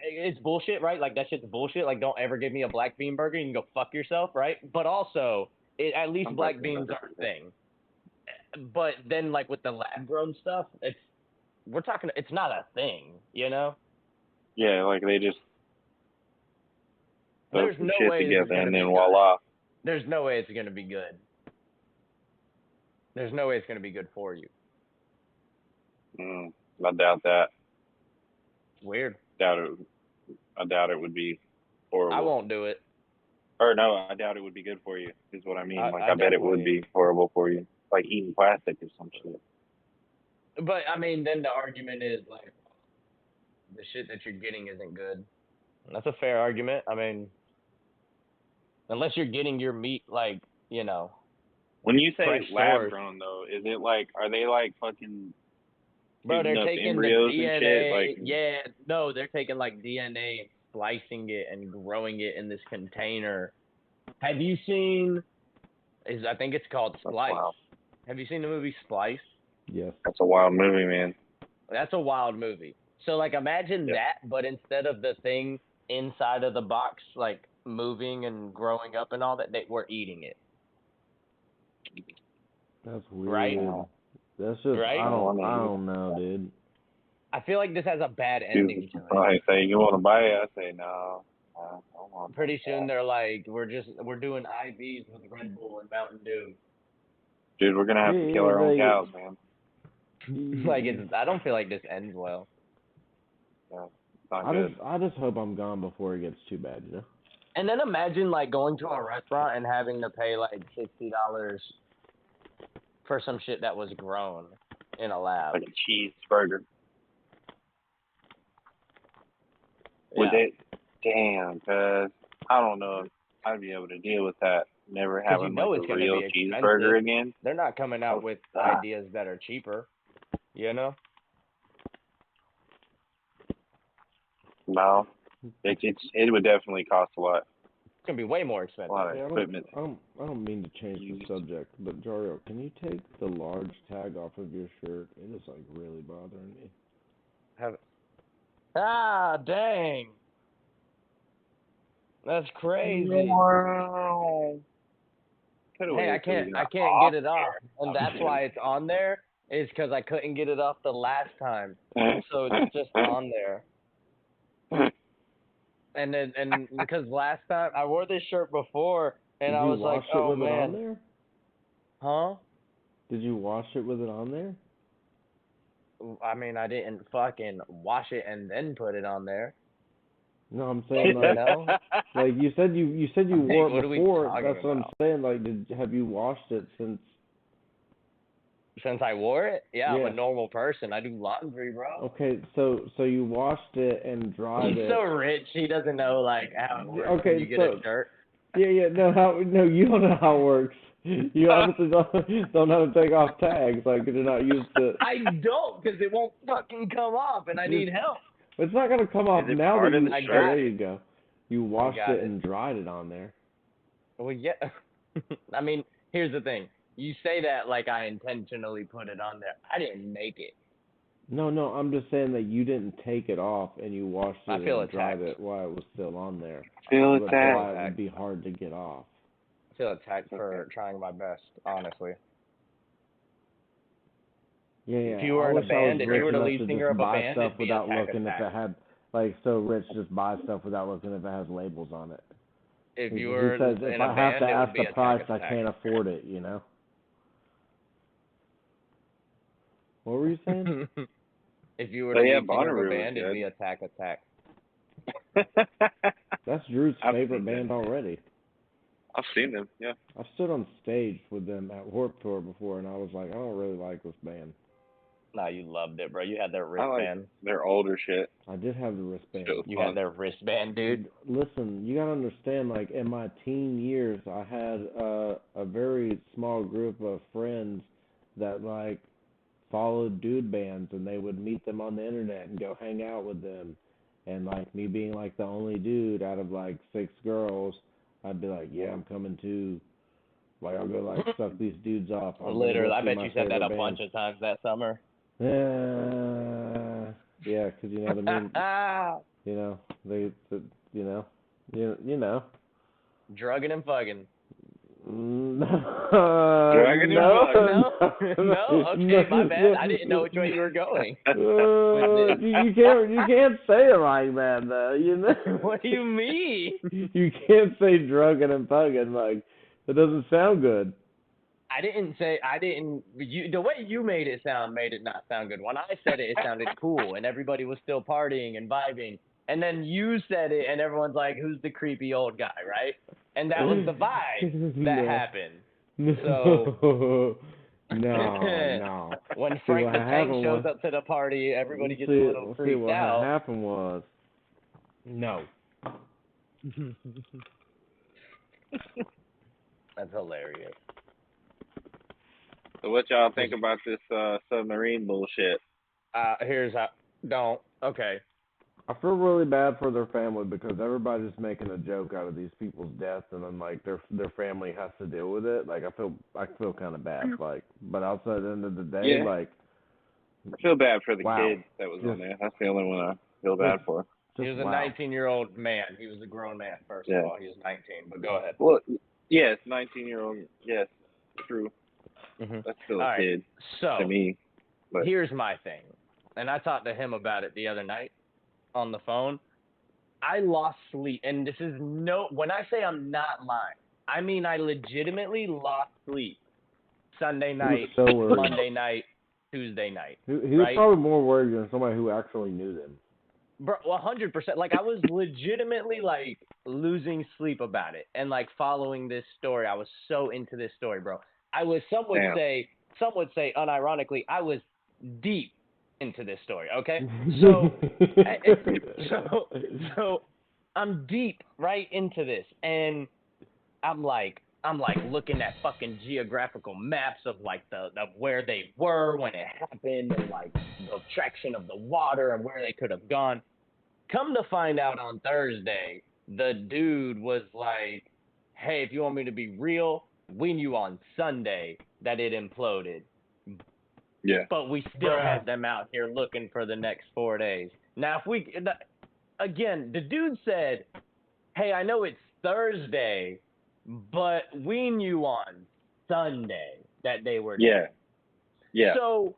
it's bullshit, right? That shit's bullshit. Don't ever give me a black bean burger. You can go fuck yourself, right? But also, at least black beans are a thing. But then, with the lab-grown stuff, it's not a thing, Yeah, they just there's no way together and then voila. There's no way it's gonna be good. There's no way it's gonna be good for you. I doubt that. Weird. I doubt it would be horrible. I won't do it. Or no, I doubt it would be good for you. Is what I mean. I bet it would be horrible for you, like eating plastic or some shit. But I mean, then the argument is the shit that you're getting isn't good. That's a fair argument. I mean, unless you're getting your meat like, you know, when you say fresh lab source. grown though, is it like are they like fucking Bro, they're shooting up taking the embryos and shit? DNA. Like Yeah, no, they're taking like DNA and splicing it and growing it in this container. Have you seen? I think it's called Splice. wow. Have you seen the movie Splice? Yes. That's a wild movie, man. That's a wild movie. So like, imagine Yeah. that, but instead of the thing inside of the box like moving and growing up and all that, we're eating it. That's weird. Right? That's just Right? I don't know, dude. I feel like this has a bad ending to it. I say you want to buy it. I say no. I don't want Pretty soon they're like, we're doing IVs with Red Bull and Mountain Dew. Dude, we're gonna have to kill our own cows, man. Like I don't feel like this ends well. Yeah, it's not good. I just hope I'm gone before it gets too bad, you know. And then imagine like going to a restaurant and having to pay like $60 for some shit that was grown in a lab. Like a cheeseburger. Yeah. With it, damn, cuz I don't know if I'd be able to deal with that. Never having like a real cheeseburger again. They're not coming out with ideas that are cheaper, you know? No, it would definitely cost a lot. It's gonna be way more expensive. A lot of equipment. I don't mean to change the subject, but Jario, can you take the large tag off of your shirt? It is like really bothering me. Dang. That's crazy. Wow. Hey, I can't get it off, and that's why it's on there. Is because I couldn't get it off the last time, so it's just on there. And because last time I wore this shirt before, and I was like, oh man. Did you wash it with it on there? Huh? Did you wash it with it on there? I mean, I didn't fucking wash it and then put it on there. No, I'm saying like, like you said you wore it before. That's what I'm saying. Like, have you washed it since? Since I wore it? Yeah, I'm a normal person. I do laundry, bro. Okay, so you washed it and dried it. He's so rich, he doesn't know like how it works when you get a shirt. Yeah, no, you don't know how it works. You obviously don't know how to take off tags, like you're not used to. I don't, because it won't fucking come off, and I need help. It's not gonna come off now that you. There you go. You washed it and dried it on there. Well, yeah. I mean, here's the thing. You say that like I intentionally put it on there. I didn't make it. No, I'm just saying that you didn't take it off and you washed it and dried it while it was still on there. Feel attacked. That's why it would be hard to get off. I feel attacked for trying my best, honestly. Yeah. If you were in a band, if you were the lead singer of a band, stuff without looking if it had, like, so Rich just buys stuff without looking if it has labels on it. If you were in a band, if I have to ask the price, attack. I can't afford it, you know? What were you saying? If you were the lead singer of a band, it'd be Attack. That's Drew's favorite band already. I've seen them, yeah. I've stood on stage with them at Warped Tour before, and I was like, I don't really like this band. Nah, you loved it, bro. You had their wristband. Like their older shit. I did have the wristband. You had their wristband, dude. Listen, you gotta understand, like, in my teen years, I had a very small group of friends that, like, followed dude bands, and they would meet them on the internet and go hang out with them. And, like, me being, like, the only dude out of, like, 6 girls, I'd be like, yeah, I'm coming too. Like, I'll go, like, suck these dudes off. Literally, I bet you said that a bunch of times that summer. Yeah, because you know what I mean. You know, you know. Drugging and fugging. No. Drugging and fugging. No. Okay, my bad. I didn't know which way you were going. You can't say it like that, though. You know. What do you mean? You can't say drugging and fugging like that. Doesn't sound good. The way you made it not sound good. When I said it, it sounded cool, and everybody was still partying and vibing. And then you said it, and everyone's like, who's the creepy old guy, right? And that was the vibe that happened. So, No. When See, Frank what the Tank happened shows was, up to the party, everybody gets a see, little see freaked what out. happened was, no. That's hilarious. So what y'all think about this submarine bullshit? Here's how. Don't. Okay. I feel really bad for their family because everybody's making a joke out of these people's deaths, and then like their family has to deal with it. Like I feel kind of bad. Like, but outside the end of the day, Yeah. like I feel bad for the wow. kid that was on there. That's the only one I feel bad for. He was a wow. 19-year-old man. He was a grown man, first of all. He was 19, but go ahead. Well, yes, 19-year-old. Yes, true. Mm-hmm. That's still All a right. kid So, to me. But here's my thing. And I talked to him about it the other night on the phone. I lost sleep. And this is when I say I'm not lying, I mean I legitimately lost sleep Sunday night, so worried. Monday night, Tuesday night. He was right? probably more worried than somebody who actually knew them. Bro, 100%. Like, I was legitimately, like, losing sleep about it. And, like, following this story. I was so into this story, bro. Some would say, unironically, I was deep into this story, okay? So I'm deep right into this. And I'm like looking at fucking geographical maps of like of where they were when it happened and like the traction of the water and where they could have gone. Come to find out on Thursday, the dude was like, hey, if you want me to be real, we knew on Sunday that it imploded. Yeah. But we still had them out here looking for the next 4 days. Now, again, the dude said, hey, I know it's Thursday, but we knew on Sunday that they were dead. Yeah. So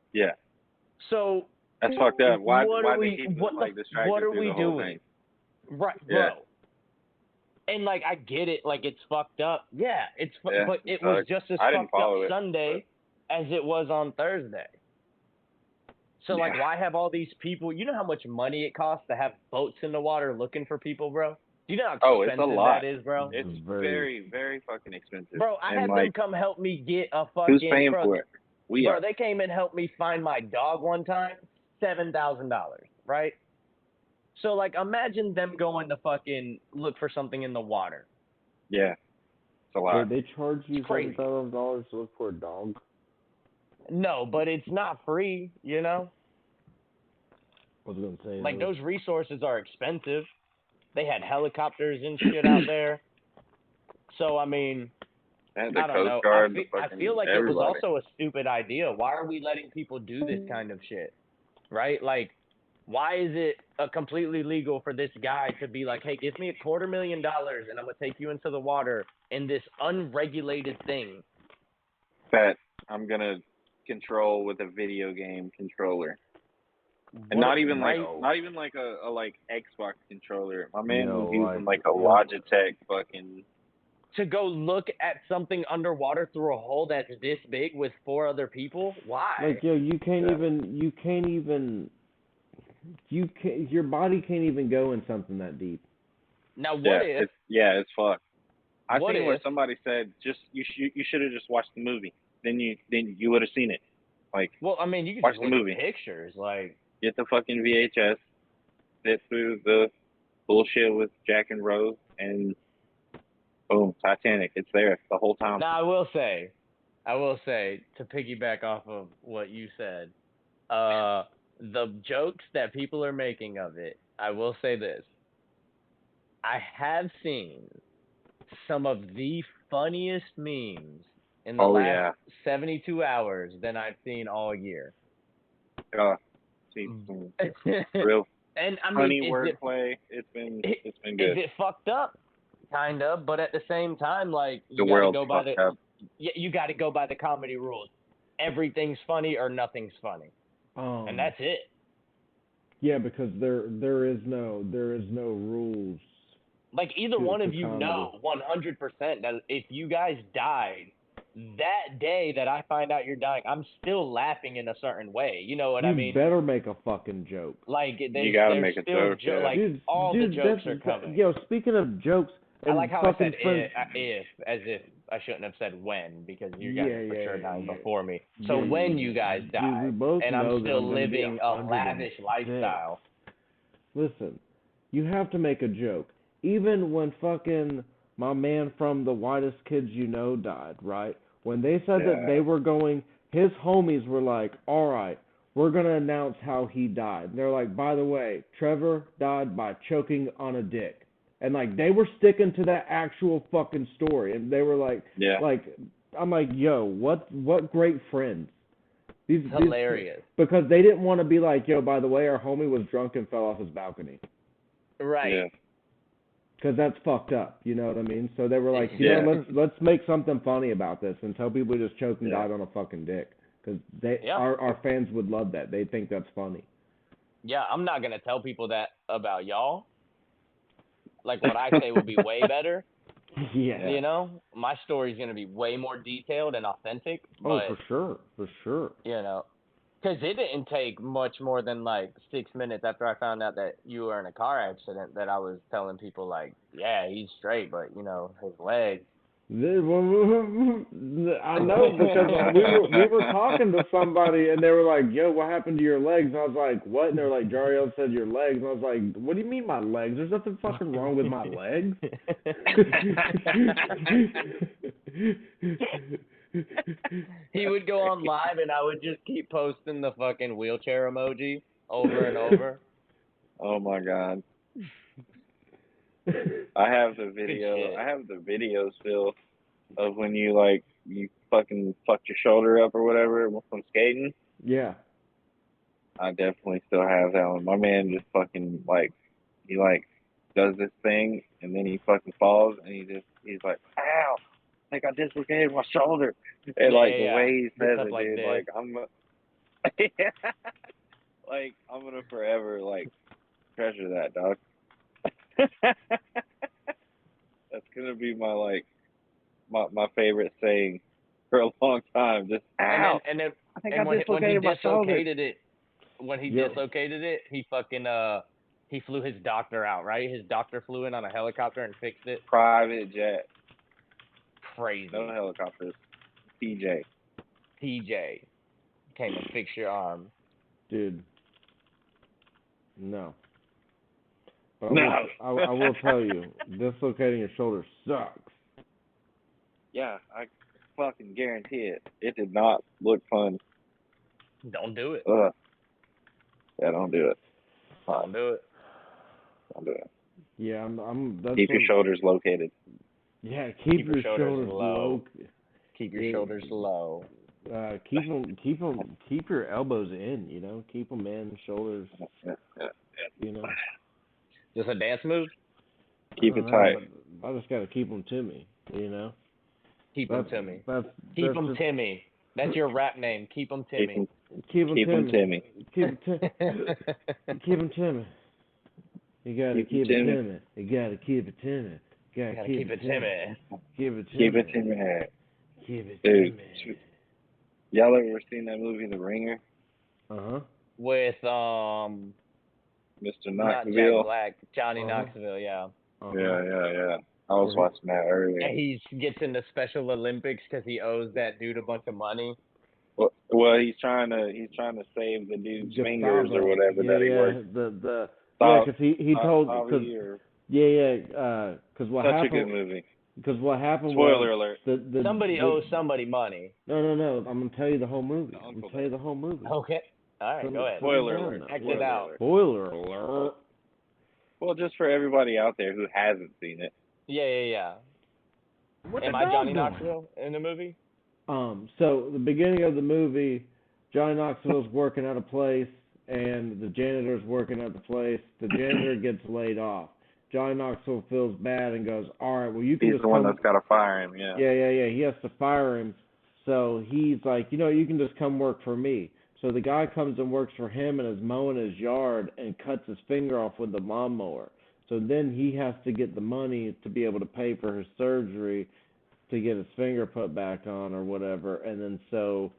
that's fucked up. Why they keep distracted what are through we the whole doing? thing? Right, Yeah. bro. And like I get it, like it's fucked up. Yeah, but it was just as fucked up Sunday as it was on Thursday. So like, why have all these people? You know how much money it costs to have boats in the water looking for people, bro? Do you know how expensive it's a lot. that is, bro? It's very, very fucking expensive. Bro, I had them come help me get a fucking. Who's paying for it? We are. They came and helped me find my dog one time, $7,000, right? So like, imagine them going to fucking look for something in the water. Yeah, it's a lot. They charge you $7,000 to look for a dog? No, but it's not free, you know? I was going to say. Like, those resources are expensive. They had helicopters and shit out there. So, I mean, and I don't know. I feel like everybody. It was also a stupid idea. Why are we letting people do this kind of shit? Right? Like, why is it completely legal for this guy to be like, hey, give me $250,000 and I'm going to take you into the water in this unregulated thing that I'm going to control with a video game controller? And not even like a Xbox controller. My man was using like a Logitech fucking. To go look at something underwater through a hole that's this big with 4 other people? Why? Like, yo, your body can't even go in something that deep. Now what if? It's fucked. I think where somebody said you should have just watched the movie. Then you would have seen it. Like, well, I mean, you can watch just the look movie. At pictures, like. Get the fucking VHS, sit through the bullshit with Jack and Rose, and boom, Titanic. It's there the whole time. Now, I will say, to piggyback off of what you said, the jokes that people are making of it, I will say this. I have seen some of the funniest memes in the last 72 hours than I've seen all year. Real and I mean, funny wordplay. It's been good. Is it fucked up? Kind of, but at the same time, like you gotta go by you got to go by the comedy rules. Everything's funny or nothing's funny, and that's it. Yeah, because there is no rules. Like either one of you know 100% that if you guys died that day that I find out you're dying, I'm still laughing in a certain way. You know what I mean? You better make a fucking joke. Like you gotta make a joke. Like all the jokes are coming. Yo, speaking of jokes, I like how I said if, as if I shouldn't have said when, because you guys are for sure dying before me. Yeah, So when you guys Dude, die, we both and know I'm that still I'm gonna be living a 106. lavish lifestyle. Listen, you have to make a joke. Even when fucking my man from The Whitest Kids You Know died, right? When they said that they were going, his homies were like, all right, we're going to announce how he died. And they're like, by the way, Trevor died by choking on a dick. And, like, they were sticking to that actual fucking story. And they were like, I'm like, yo, what great friends. These Hilarious. because they didn't want to be like, yo, by the way, our homie was drunk and fell off his balcony. Right. Yeah. Because that's fucked up, you know what I mean? So they were like, you know, let's make something funny about this and tell people he just choked and died on a fucking dick. Because our fans would love that. They think that's funny. Yeah, I'm not gonna tell people that about y'all. Like, what I say would be way better. Yeah. You know, my story's gonna be way more detailed and authentic. But, for sure. You know, because it didn't take much more than like 6 minutes after I found out that you were in a car accident that I was telling people like, yeah, he's straight, but you know, his legs. I know, because we were talking to somebody and they were like, yo, what happened to your legs? And I was like, what? And they were like, Jariel said your legs. And I was like, what do you mean my legs? There's nothing fucking wrong with my legs. He would go on live and I would just keep posting the fucking wheelchair emoji over and over. Oh my god. I have the video still of when you fucking fucked your shoulder up or whatever from skating. Yeah. I definitely still have that one. My man just fucking he does this thing and then he fucking falls and he's like, ow, I think I dislocated my shoulder. And the way he says it, like dude, this. like I'm like I'm gonna forever treasure that, dog. That's gonna be my favorite saying for a long time. Just ow. And then I think when he dislocated it, dislocated it, he fucking he flew his doctor out, right? His doctor flew in on a helicopter and fixed it. Private jet. Crazy. No helicopters. TJ came and fixed your arm. Dude. No. But I will tell you, dislocating your shoulder sucks. Yeah, I fucking guarantee it. It did not look fun. Don't do it. Ugh. Yeah, don't do it. Don't do it. Don't do it. Yeah, keep your shoulders located. Yeah, keep your shoulders low. Keep your shoulders low. Keep your elbows in. You know, keep them in. Shoulders. Yeah. You know. Just a dance move. Keep it tight. I just gotta keep them to me. You know. Keep them Timmy. Keep them Timmy. That's your rap name. Keep them Timmy. Keep them Timmy. Keep them Timmy. You gotta keep it Timmy. You gotta keep it Timmy. You gotta keep it Timmy. Keep it Timmy. Keep it Timmy. Keep it Dude, Timmy. y'all ever seen that movie, The Ringer? With Mr. not Knoxville. Jack Black, Johnny Knoxville, yeah. Yeah. I was watching that earlier. And he gets into Special Olympics because he owes that dude a bunch of money. Well, he's trying to save the dude's fingers or whatever that he works. Because he told because what such happened. a good movie. Because what happened Spoiler was alert. Somebody owes somebody money. No. I'm gonna tell you the whole movie. Okay. All right, go ahead. Spoiler alert. Act it out. Spoiler alert. Well, just for everybody out there who hasn't seen it. Yeah. Am I Johnny Knoxville in the movie? So the beginning of the movie, Johnny Knoxville's working at a place, and the janitor's working at the place. The janitor gets laid off. Johnny Knoxville feels bad and goes, all right, well, you can He's the one that's got to fire him, yeah. Yeah. He has to fire him. So he's like, you can just come work for me. So the guy comes and works for him and is mowing his yard and cuts his finger off with the lawnmower. So then he has to get the money to be able to pay for his surgery to get his finger put back on or whatever. And then so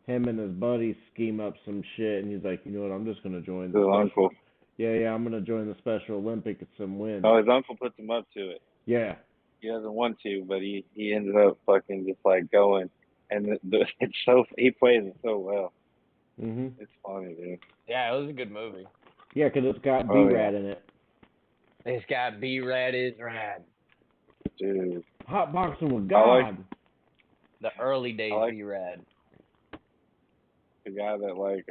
him and his buddies scheme up some shit, and he's like, you know what, I'm just going to join his uncle. Yeah, I'm going to join the Special Olympics and win. Oh, his uncle puts him up to it. Yeah. He doesn't want to, but he ended up fucking just like going, and it's so he plays it so well. Mhm. It's funny, dude. Yeah, it was a good movie. Yeah, 'cause it's got Oh, B-Rad yeah. in it. It's got B-Rad is rad. Dude, Hot boxing with I like God. The early days I like B-Rad. the guy that like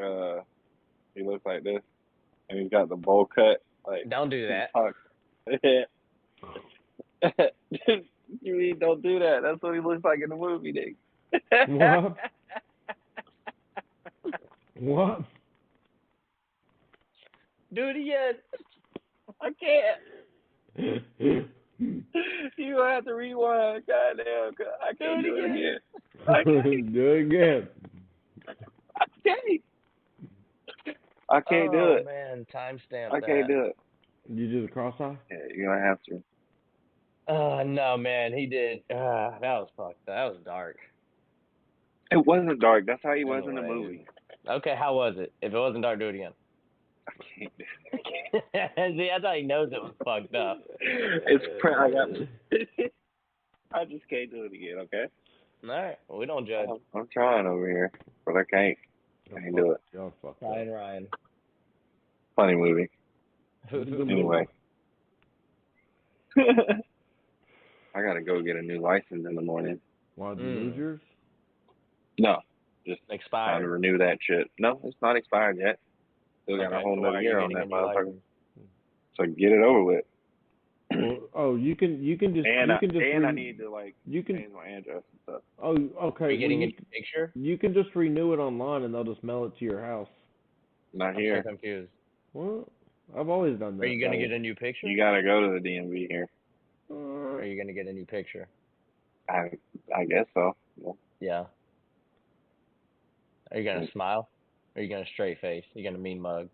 he looks like this, and he's got the bowl cut. Like Don't do he that. talks. You mean don't do that? That's what he looks like in the movie, nigga. What? What? Do it again. I can't. You gonna have to rewind. Goddamn, I can't do it again. I can't. Do it again. I can't. I can't do Oh it. man, timestamp I can't that. do it. You do the cross-eye? Yeah, you're gonna have to. No man, he did. That was fucked. That was dark. It wasn't dark. That's how he was in the Anyways. movie. Okay, how was it? If it wasn't dark, do it again. I can't do it. See, that's how he knows it was fucked up. I just can't do it again. Okay. All right, we don't judge. I'm trying over here, but I can't. I can't do it. Y'all fucked Ryan. Funny movie. Anyway. I gotta go get a new license in the morning. Why did you lose yours? No, just trying to Expired. renew that shit. No, it's not expired yet. Still got a whole so why nother are you year on getting that a new motherfucker. license? So get it over with. Well, you can just I need to like change my address and stuff. Oh, okay. Are you getting a new picture? You can just renew it online and they'll just mail it to your house. Not I'm here. so confused. What? I've always done that. Are you gonna get a new picture? You gotta go to the DMV here. Or are you gonna get a new picture? I guess so. Yeah. Are you gonna smile? Or are you gonna straight face? Are you gonna mean mug?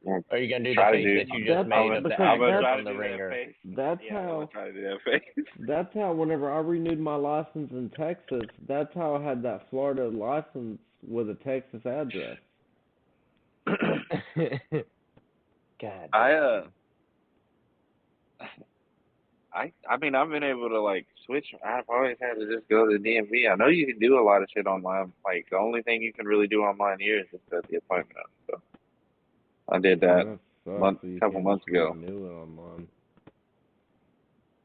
Or are you gonna do the face that you just made of the actor from The Ringer? That's how. I'm trying to do that face. That's how. Whenever I renewed my license in Texas, that's how I had that Florida license with a Texas address. God. I mean, I've been able to like switch. I've always had to just go to the DMV. I know you can do a lot of shit online. Like the only thing you can really do online here is just set the appointment up. So I did that a couple months ago.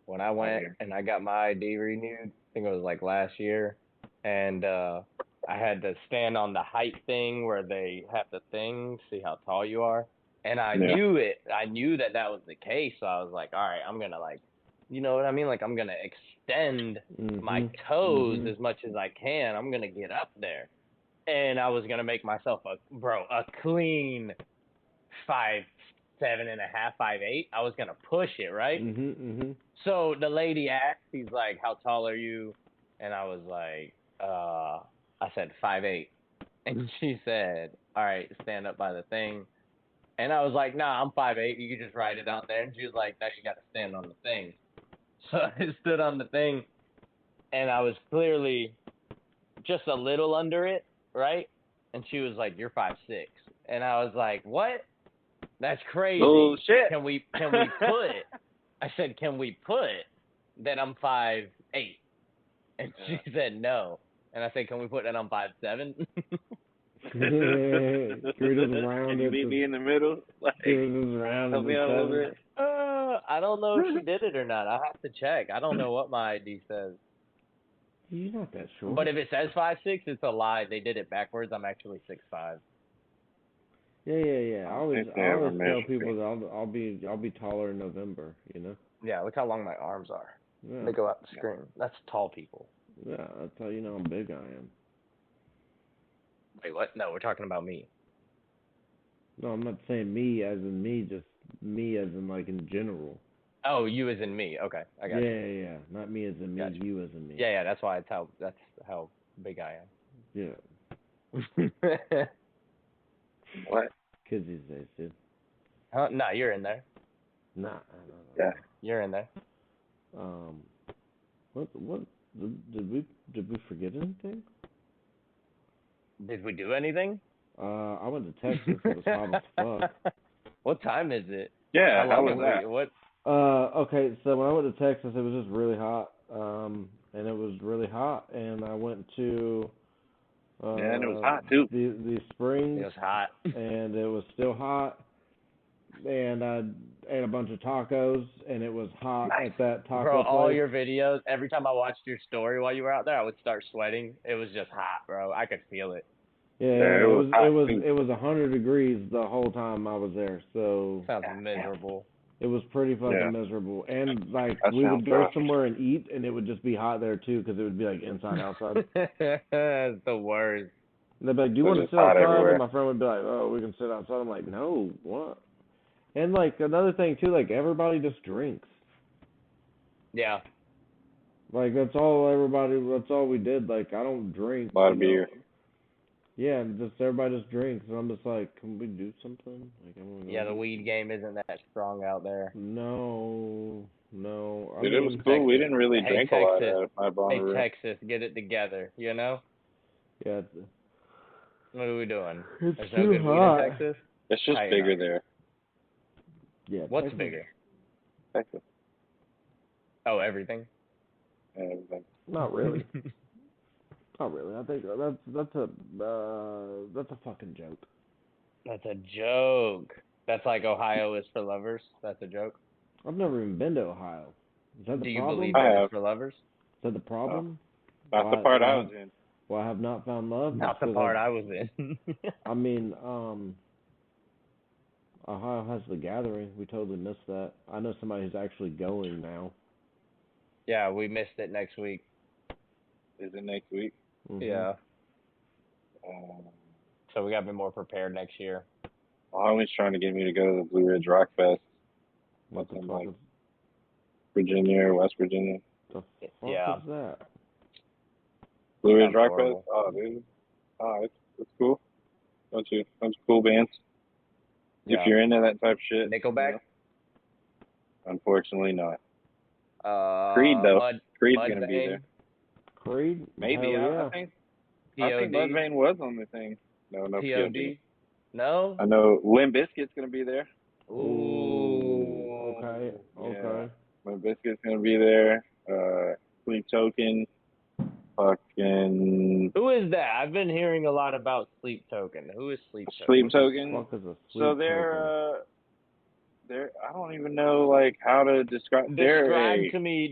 When I went and I got my ID renewed, I think it was like last year, and I had to stand on the height thing where they have the thing, see how tall you are, and I knew it. I knew that was the case, so I was like, all right, I'm gonna like, you know what I mean? Like I'm gonna extend my toes as much as I can. I'm gonna get up there, and I was gonna make myself a clean 5'7.5", 5'8". I was gonna push it, right? So the lady asked, he's like, "How tall are you?" And I was like, I said 5'8", and she said, "All right, stand up by the thing." And I was like, "Nah, I'm 5'8". You can just write it out there. And she was like, "No, you got to stand on the thing." So I stood on the thing, and I was clearly just a little under it, right? And she was like, "You're 5'6". And I was like, "What? That's crazy. Oh shit. Can we put?" I said, "Can we put that I'm 5'8"? And she said no. And I said, "Can we put that I'm 5'7"? Can you meet me in the middle? Like, help me out a little bit. I don't know if she did it or not. I have to check. I don't know what my ID says. You're not that sure. But if it says 5'6", it's a lie. They did it backwards. I'm actually 6'5". Yeah. I always tell people that I'll be taller in November. You know. Yeah, look how long my arms are. Yeah. They go out the screen. That's tall people. Yeah, that's how you know how big I am. Wait, what? No, we're talking about me. No, I'm not saying me as in me, just me as in like in general. Oh, you as in me. Okay, I got you. Yeah. Not me as in me, you as in me. Yeah, that's why that's how big I am. Yeah. What? Kids these days, dude. Huh? Nah, you're in there. Nah. Yeah. You're in there. What did we forget anything? Did we do anything? I went to Texas. It was hot as fuck. What time is it? Yeah, how was that? Okay, so when I went to Texas, it was just really hot. And it was really hot, and I went to Yeah, and it was hot too. the springs, It was hot. and it was still hot. And I ate a bunch of tacos, and it was hot at that taco Bro, place. all your videos, every time I watched your story while you were out there, I would start sweating. It was just hot, bro. I could feel it. Yeah, Yeah, it was 100 degrees the whole time I was there. So Sounds miserable. it was pretty fucking Yeah. miserable. And like That we would sounds go rough. somewhere and eat, and it would just be hot there too, because it would be like inside outside. That's the worst. And they'd be like, "Do you So want to just sit hot outside?" everywhere. And my friend would be like, "Oh, we can sit outside." I'm like, "No, what?" And like another thing too, like everybody just drinks. Yeah. Like that's all we did. Like I don't drink. A lot of you know. beer. Yeah, and just everybody just drinks, and I'm just like, can we do something? Like, Yeah, the weed game isn't that strong out there. No. I Dude, mean, it was cool. We didn't really Hey, drink a lot Texas. at my Hey, Bonnaroo. Texas, get it together, you know? yeah, What are we doing? it's There's too no good hot. weed in Texas? It's just Tighten bigger up. there. Yeah. What's Texas, bigger? Texas. Oh, everything? And everything. Not really. Not really. I think that's a fucking joke. That's a joke. That's like Ohio is for lovers. That's a joke. I've never even been to Ohio. Is that the Do you problem? believe I it have. is for lovers? Is that the problem? Not the part I was in. Well, I have not found love. Not the part I was in. I mean, Ohio has the gathering. We totally missed that. I know somebody who's actually going now. Yeah, we missed it next week. Is it next week? Mm-hmm. Yeah. Um, So we got to be more prepared next year. Mommy's trying to get me to go to the Blue Ridge Rock Fest. What the Something fuck like is Virginia or West Virginia. the fuck Yeah. is that? Blue Ridge Sounds Rock horrible. Fest? Oh, dude. Oh, it's cool. Bunch of cool bands. Yeah. If you're into that type of shit. Nickelback? You know. Unfortunately not. Creed, though. Creed's going to be there. Creed? Maybe. Hell yeah. I think Mudvayne was on the thing. No, POD. POD? No? I know Limp Bizkit's going to be there. Ooh. Okay. Yeah. Limp Bizkit's going to be there. Sleep Token. Fucking... Who is that? I've been hearing a lot about Sleep Token. Who is Sleep Token? Sleep Token. What the fuck is a Sleep So they're I don't even know like how to describe. Describe to me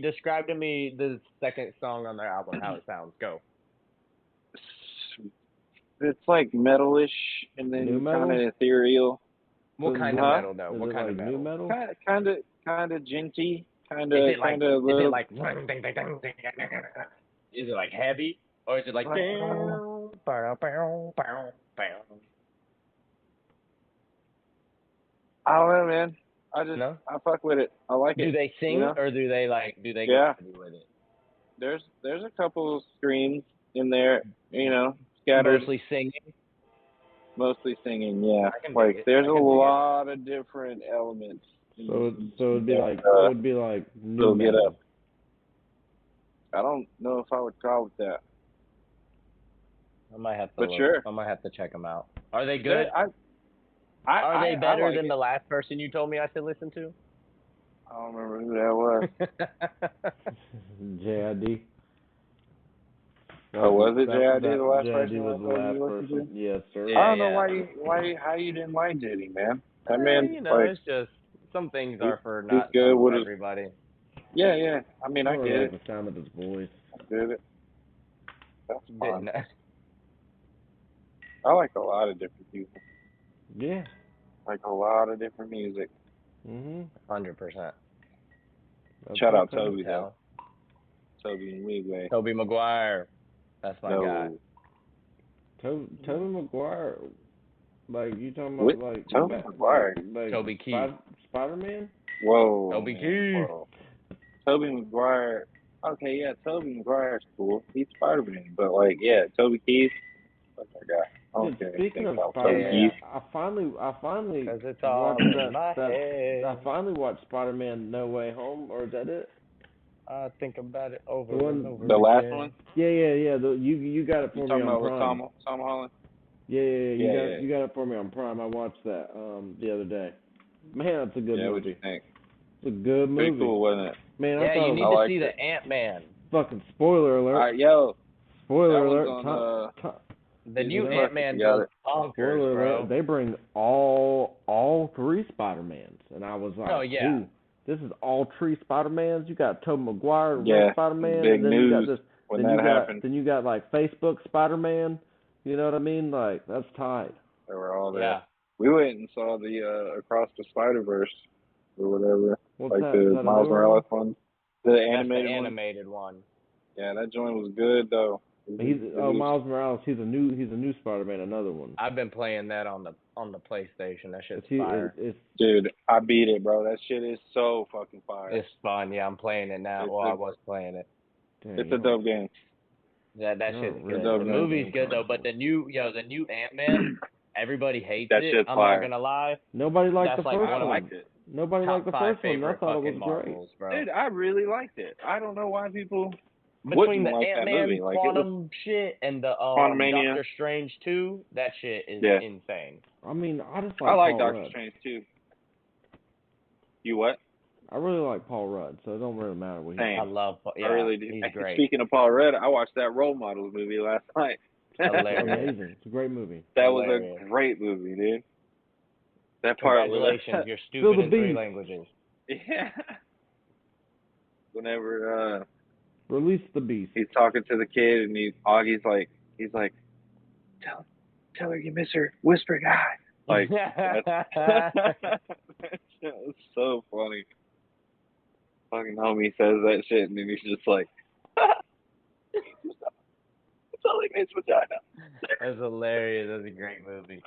the second song on their album. How it sounds. Go. It's like metalish and then kind of ethereal. What kind of metal though? Is What it kind like of metal? new metal? Kind of genty. Kind Is of it like little. is it like is it like heavy or is it like I don't know, man. I fuck with it. I like it. Do they sing or do they get heavy with it? There's a couple of screams in there, you know, scattered. Mostly singing, yeah. Like there's a lot of different elements. So it'd be like new metal. I don't know if I would call it that. I might have to But sure. I might have to check them out. Are they good? Are they better than the last person you told me I should listen to? I don't remember who that was. JID. Oh, was it JID the last person? JID was the last person. Yes, sir. Yeah, I don't know how you didn't like JD, man. That man, it's just some things are for not everybody. Yeah. I mean, I get it. The sound of his voice. I get it. That's fine. I like a lot of different people. Yeah. Like a lot of different music. 100%. Shout out Toby though. Toby and Wigway. Toby Maguire. That's my guy. Toby Maguire. Like you talking about like Toby Maguire. Like Toby Keith. Spider-Man? Whoa. Toby Keith. Toby Maguire. Okay, yeah, Toby Maguire's cool. He's Spider-Man, but like, yeah, Toby Keith. That's our guy. Okay. Speaking of Spider-Man, I finally it's all in my head. I finally watched Spider-Man No Way Home, or is that it? I think about it over and over. The last one? Yeah. You got it for me on Prime. Tom Holland? Yeah. You got it for me on Prime. I watched that the other day. Man, that's a good movie. What you think? It's a good movie. Pretty cool, wasn't it? Man, Yeah, I thought you it need was to see the Ant-Man. fucking spoiler alert. Yo, Spoiler that alert. one's on, The new Disney Plus, Ant-Man you got goes it. bonkers, Spoiler bro. alert. They bring all three Spider-Mans, and I was like, Oh, yeah. ooh, this is all three Spider-Mans. You got Tobey Maguire, Yeah, real Spider-Man, big and then news you got this. when then that you happened. Then you got like Facebook Spider-Man. You know what I mean? Like that's tight. They were all there. Yeah. We went and saw the Across the Spider-Verse or whatever. What's like that? the Is that Miles a new Morales one. The That's animated the one. animated one. Yeah, that joint was good though. Miles Morales. He's a new Spider-Man. Another one. I've been playing that on the PlayStation. That shit's It's- fire. Dude, I beat it, bro. That shit is so fucking fire. It's fun. Yeah, I'm playing it now. I was playing it. Dang, It's a dope game. That shit's really good. dope The game. movie's good though, but the new Ant-Man, everybody hates That it. shit's I'm fire. not gonna lie. Nobody liked That's the like first one one. of my liked it. Nobody liked the top 5 first one. I favorite thought it was fucking great. Marvels, bro. Dude, I really liked it. I don't know why people Between wouldn't the like that Ant-Man movie. Like, Quantum shit and the Quantumania. Doctor Strange 2, that shit is Yeah. insane. I mean, I just I like Paul Doctor Rudd. Strange too. You what? I really like Paul Rudd, so it don't really matter what he. Same. I love. Yeah, I really do. he's great. Speaking of Paul Rudd, I watched that Role Models movie last night. Hilarious. Amazing. It's a great movie. That Hilarious. was a great movie, dude. That part Congratulations, you're Spill stupid the in 3 beans. languages. Yeah. Whenever Release the beast. he's talking to the kid and Augie's like, tell her you miss her, whisper guy. Like that shit was so funny. Fucking homie says that shit and then he's just like, it's all like his vagina. That's hilarious. That's a great movie.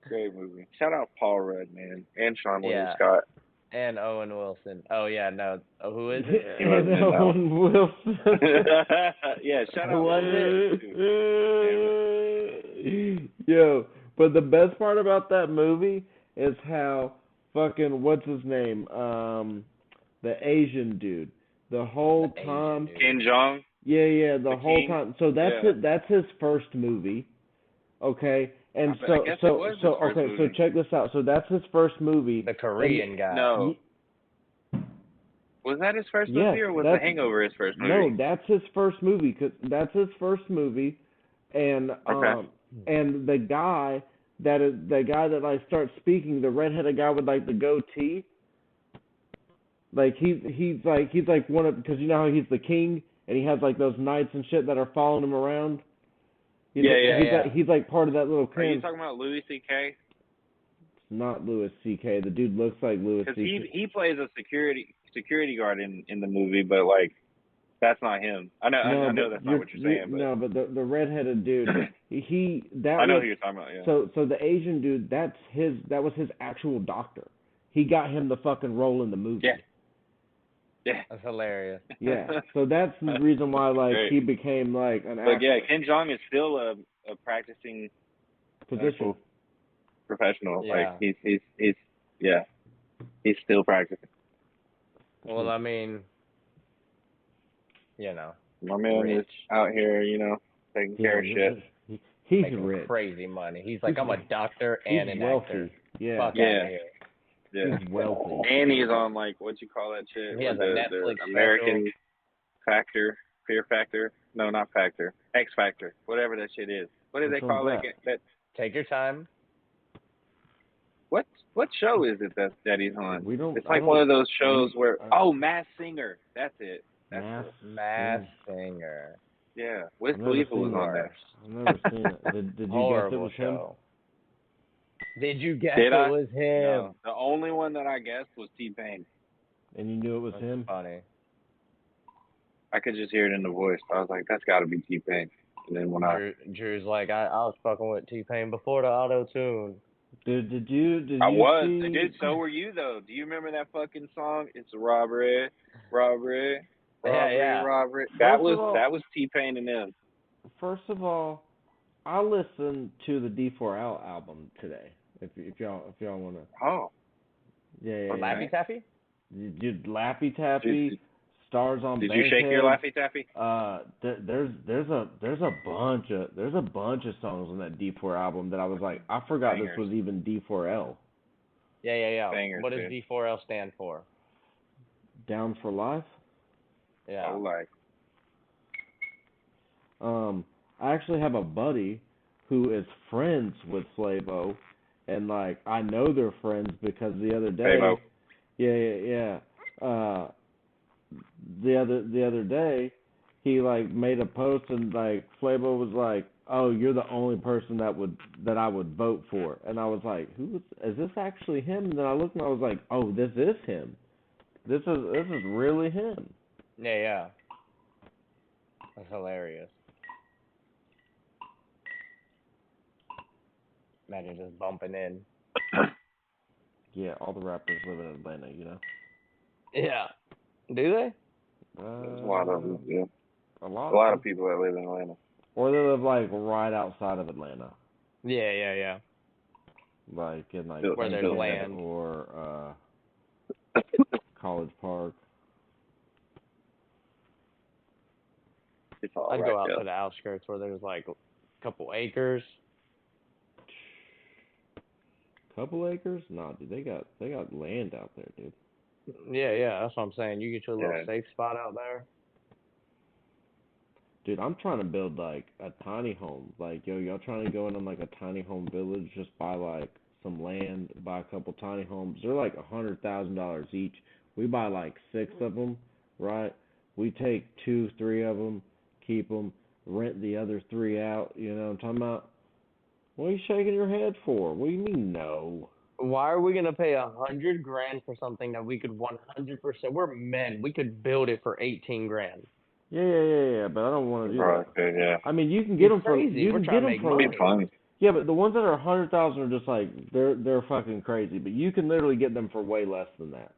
Great movie. Shout out Paul Rudd, man, and Sean William Yeah. Scott. And Owen Wilson. Oh yeah, no. Oh, who is it? He wasn't in that one. Owen Wilson. Yeah, shout Who out. was it? Yo, but the best part about that movie is how fucking what's his name? The Asian dude. The whole time. Kim Jong. Yeah. The whole king? time. So that's his first movie. Okay. And so check this out. So that's his first movie. The Korean guy. No. Was that his first movie, or was The Hangover his first movie? No, that's his first movie. And and the guy that like starts speaking, the redheaded guy with like the goatee. Like he's like one of, because you know how he's the king and he has like those knights and shit that are following him around. He's like part of that little clan. Are you talking about Louis C.K.? Not Louis C.K. The dude looks like Louis C.K. Because he plays a security guard in the movie, but like that's not him. I know that's not what you're saying. But no, but the redheaded dude, I know who you're talking about. Yeah. So the Asian dude, that was his actual doctor. He got him the fucking role in the movie. Yeah. That's hilarious. Yeah. So that's the reason why like Great. he became like an actor. But yeah, Kim Jong is still a practicing physician. Professional. Yeah. Like he's still practicing. Well, I mean, you know, My man is out here, taking care of shit. He's making rich. crazy money. He's like, I'm a doctor and an wealthy. actor. Yeah. Fuck Yeah. outta here. Yeah. He's wealthy. And he's on like what you call that shit? He has a Netflix the American Factor, Fear Factor. No, not Factor. X Factor. Whatever that shit is. What do they call that? Take your time. What show is it that he's on? It's I like don't- one of those shows where Masked Singer. That's it. Masked Singer. Yeah. Wiz I've never Khalifa was seen on it. there. I've never seen it. Did you guess it Horrible was him? show. Did you guess Did it I? was him? No. The only one that I guessed was T-Pain. And you knew it was That's him? funny. I could just hear it in the voice. I was like, that's got to be T-Pain. And then when Drew's like, I was fucking with T-Pain before the auto-tune. Did you dude, see... so were you though. Do you remember that fucking song? It's a robbery. Robbery. That was T-Pain and them. First of all, I listened to the D4L album today. If y'all want to. Oh. Yeah. Laffy Taffy? Dude, Laffy Taffy, Stars on Did Bankhead. you shake your Laffy Taffy? There's a bunch of songs on that D4 album that I was like, I forgot Bangers. this was even D4L. Yeah. Bangers, What does dude. D4L stand for? Down for life? Yeah. Oh, like. I actually have a buddy who is friends with Flavo, and like I know they're friends because the other day, Flavo. yeah. The other day, he like made a post and like Flavo was like, "Oh, you're the only person that I would vote for," and I was like, is this actually him?" And then I looked and I was like, "Oh, this is him. This is really him." Yeah. That's hilarious. Imagine just bumping in. Yeah, all the rappers live in Atlanta, you know. Yeah. Do they? There's a lot of them, yeah. A A lot of them. people that live in Atlanta. Or they live like right outside of Atlanta, Yeah. like in like Where there's Lincoln land. or College Park. It's all I'd right go out there. to the outskirts where there's like a couple acres. Couple acres? Nah, dude, they got land out there, dude. Yeah, that's what I'm saying. You get your little safe spot out there. Dude, I'm trying to build like a tiny home. Like, yo, y'all trying to go in on like a tiny home village, just buy like some land, buy a couple tiny homes. They're like $100,000 each. We buy like 6 of them, right? We take 2, 3 of them, keep them, rent the other 3 out. You know what I'm talking about? What are you shaking your head for? What do you mean no? Why are we gonna pay $100 grand for something that we could 100%? We're men. We could build it for 18 grand. Yeah, but I don't want to do that. Yeah. I mean, you can get them for crazy. you We're can trying get to them make for money. Be fun. Yeah, but the ones that are 100,000 are just like they're fucking crazy. But you can literally get them for way less than that.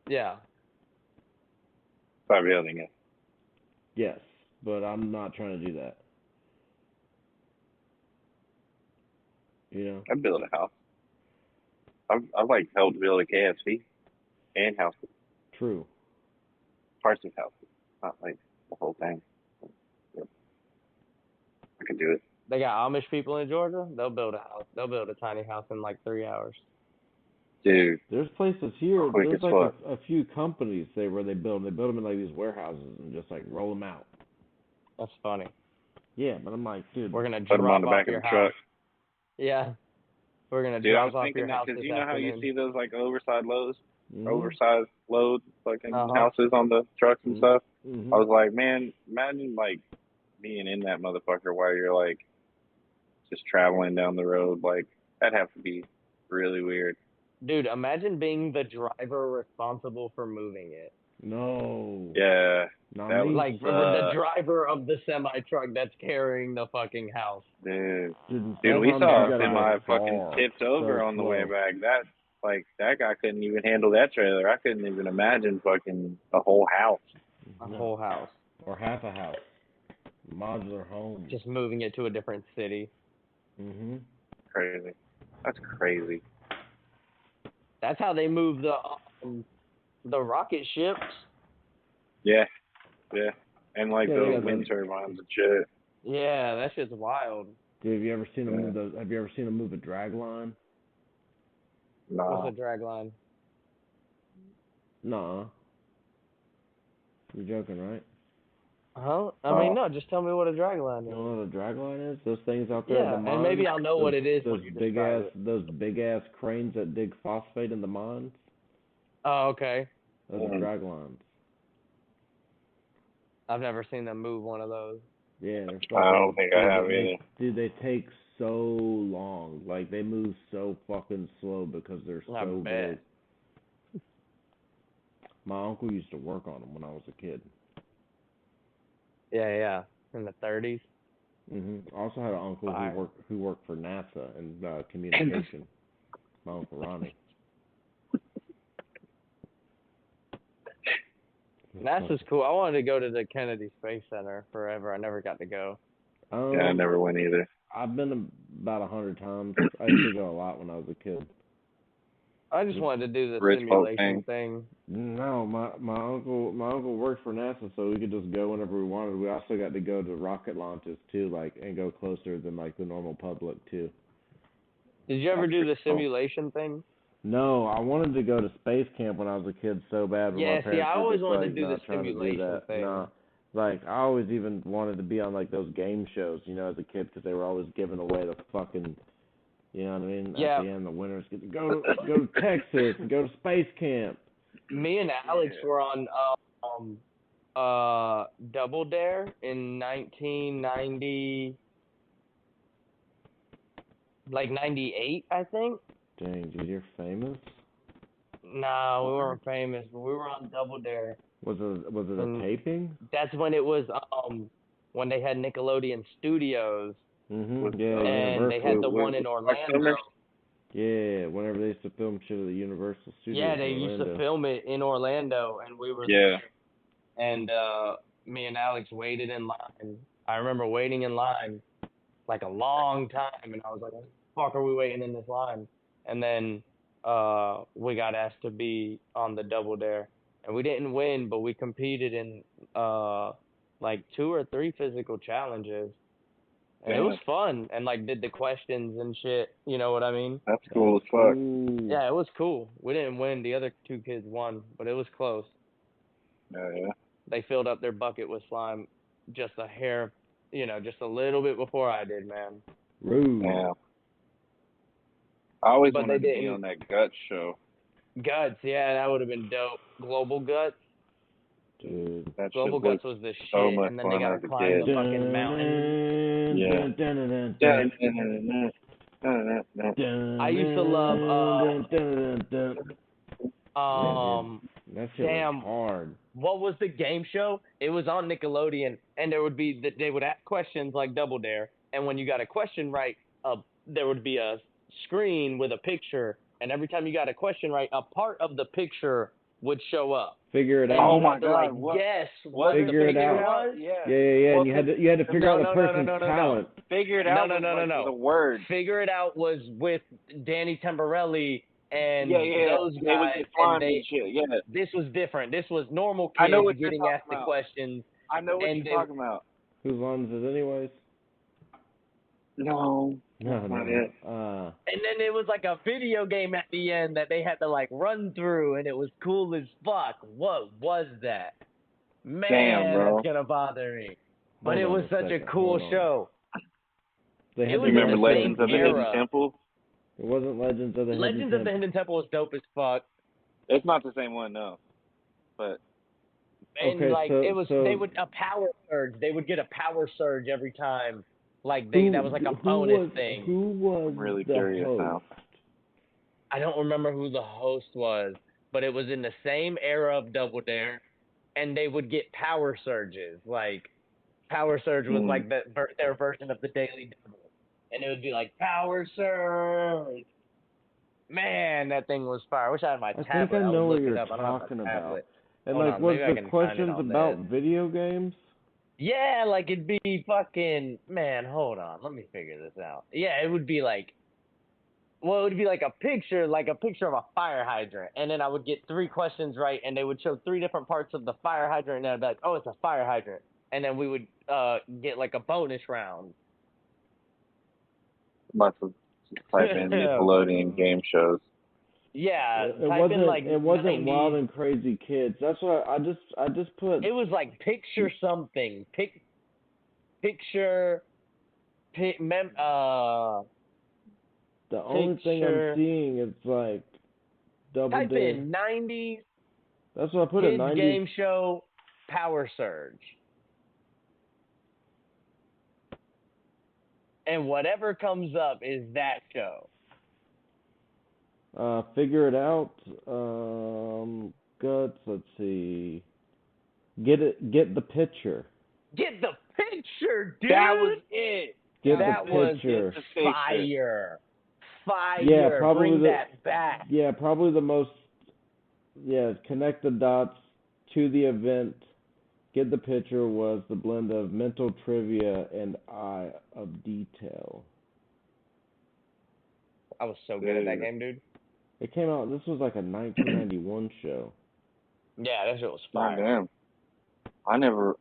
Yeah. By building it. Yes, but I'm not trying to do that. You know. I built a house. I've like helped build a KFC and houses. True. Parts of houses, not like the whole thing. Yep. I could do it. They got Amish people in Georgia. They'll build a house. They'll build a tiny house in like 3 hours. Dude. There's places here. Quick There's as like fuck. a few companies where they build them in like these warehouses and just like roll them out. That's funny. Yeah, but I'm like, dude, We're gonna Put them drop on the off back of your the house. truck. Yeah. We're gonna Dude, I was drop off thinking your that house because this you know how you afternoon. see those like oversized loads, Mhm. oversized load fucking houses on the trucks and stuff. Mhm. I was like, man, imagine like being in that motherfucker while you're like just traveling down the road. Like that'd have to be really weird. Dude, imagine being the driver responsible for moving it. No. Yeah. Not that me. was Like the driver of the semi truck that's carrying the fucking house. Dude, Dude, we saw a gotta semi go fucking far. tipped over So on the way slow. back. That guy couldn't even handle that trailer. I couldn't even imagine fucking a whole house. A whole house. Or half a house. Modular home. Just moving it to a different city. Mhm. Crazy. That's crazy. That's how they move the rocket ships. Yeah. And like Yeah, those yeah, wind turbines and shit. Yeah, that shit's wild. Dude, have you ever seen them move those? Have you ever seen them move a drag line? Nah. What's a drag line? Nah. You're joking, right? Huh? I mean, no, just tell me what a drag line You is. don't know what a drag line is? Those things out there in the Yeah, mines? and maybe I'll know what it is when you describe it. Those big ass cranes that dig phosphate in the mines. Oh, okay. Those are drag lines. I've never seen them move one of those. Yeah, they're fucking. I don't think I have either. Dude, they take so long. Like they move so fucking slow because they're so big. My uncle used to work on them when I was a kid. Yeah. In the 30s. Mhm. I also had an uncle who worked for NASA in communication. My uncle Ronnie. NASA's cool. I wanted to go to the Kennedy Space Center forever. I never got to go. Yeah, I never went either. I've been about 100 times. I used to go a lot when I was a kid. I just wanted to do the Rich simulation thing. No, my uncle worked for NASA, so we could just go whenever we wanted. We also got to go to rocket launches too, like, and go closer than like the normal public too. Did you ever do the simulation thing? No, I wanted to go to space camp when I was a kid so bad, but my Yeah, see, parents I were always just wanted like to do the not trying to do simulation that. thing. Nah, like I always even wanted to be on like those game shows, as a kid, because they were always giving away the fucking, you know what I mean? Yeah. At the end, the winners get to go to Texas and go to space camp. Me and Alex were on Double Dare in 1990, like 98, I think. Dang, dude, you're famous. No, we weren't famous, but we were on Double Dare. Was it a taping? That's when it was when they had Nickelodeon Studios. Mhm. Yeah, and Universal. they had the one in Orlando. Yeah, whenever they used to film shit at the Universal Studios. Yeah, they in used to Orlando. film it in Orlando, and we were there. And me and Alex waited in line. I remember waiting in line like a long time, and I was like, "What the fuck are we waiting in this line?" And then we got asked to be on the Double Dare, and we didn't win, but we competed in like 2 or 3 physical challenges. And it was fun, and like did the questions and shit. You know what I mean? That's cool as fuck. Yeah, it was cool. We didn't win. The other 2 kids won, but it was close. Yeah. They filled up their bucket with slime just a hair, just a little bit before I did, man. Rude. Yeah. I always wanted to be on that Guts show. Guts, yeah, that would have been dope. Global Guts. Dude, that Global shit Guts was the shit, so much and then fun they gotta as a climb kid. the fucking mountain. Yeah. I used to love that shit was hard. What was the game show? It was on Nickelodeon, and they would ask questions like Double Dare, and when you got a question right, there would be a screen with a picture, and every time you got a question right, a part of the picture would show up. Figure it and out. Oh my god! Guess what Figure the it out. was? Yeah. And you had to figure out the person's talent. Figure it out. No. The word. Figure it out was with Danny Tamborelli and those they would guys, get fun and shit. Yeah. This was different. This was normal kids getting asked the questions. I know what you're talking about. Whose line is it, anyways? No. Not it. And then it was like a video game at the end that they had to like run through, and it was cool as fuck. What was that? Man, damn, bro. that's gonna bother me. But it was such a cool show. It was remember Legends of the Hidden Temple? It wasn't Legends of the Hidden Temple. Legends of the Hidden Temple was dope as fuck. It's not the same one, no. But and they would a power surge. They would get a power surge every time. Like that was like a bonus thing. Who was I'm really the curious host? now. I don't remember who the host was, but it was in the same era of Double Dare, and they would get power surges. Like Power Surge was like their version of the Daily Double, and it would be like Power Surge. Man, that thing was fire. I wish I had my tablet. I think I know what you're talking about. And Hold like, on, was maybe the questions about video games? Yeah, like it'd be fucking, man, hold on, let me figure this out. Yeah, it would be like, well, it would be like a picture of a fire hydrant, and then I would get 3 questions right, and they would show 3 different parts of the fire hydrant, and I'd be like, oh, it's a fire hydrant, and then we would get like a bonus round. Must have type in Nickelodeon game shows. Yeah, it wasn't Wild and Crazy Kids. That's what I just put. It was like picture something. The only thing I'm seeing is like Double Dare. Type in 90s. That's what I put in 90s game show Power Surge. And whatever comes up is that show. Figure it out. Guts. Let's see. Get the picture. Get the picture, dude. That was it. That was fire. Yeah, probably bring that back. Yeah, probably the most. Yeah, connect the dots to the event. Get the picture was the blend of mental trivia and eye of detail. I was so good at that game, dude. It came out. This was like a 1991 show. Yeah, that shit was fire. Oh, damn.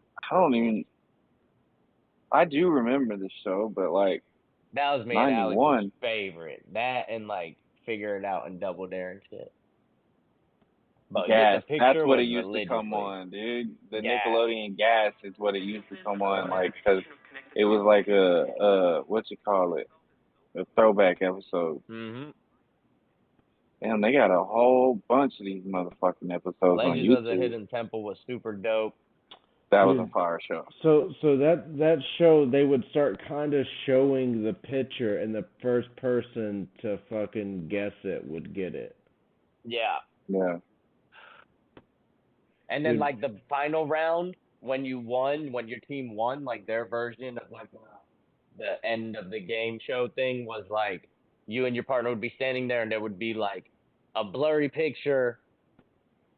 I do remember the show, but like that was me 91. and Alex's favorite. That and like figure it out and Double Dare and shit. But Gas. get the picture That's what was it used to come religiously. on, dude. The Gas. Nickelodeon Gas is what it used to come on, like, because it was like a what you call it, a throwback episode. Mhm. Damn, they got a whole bunch of these motherfucking episodes on Legends of the YouTube. Hidden Temple was super dope. That was a fire show. So that show, they would start kind of showing the picture, and the first person to fucking guess it would get it. Yeah. Yeah. And then Dude. like the final round, when your team won, like their version of like the end of the game show thing was like you and your partner would be standing there and there would be like a blurry picture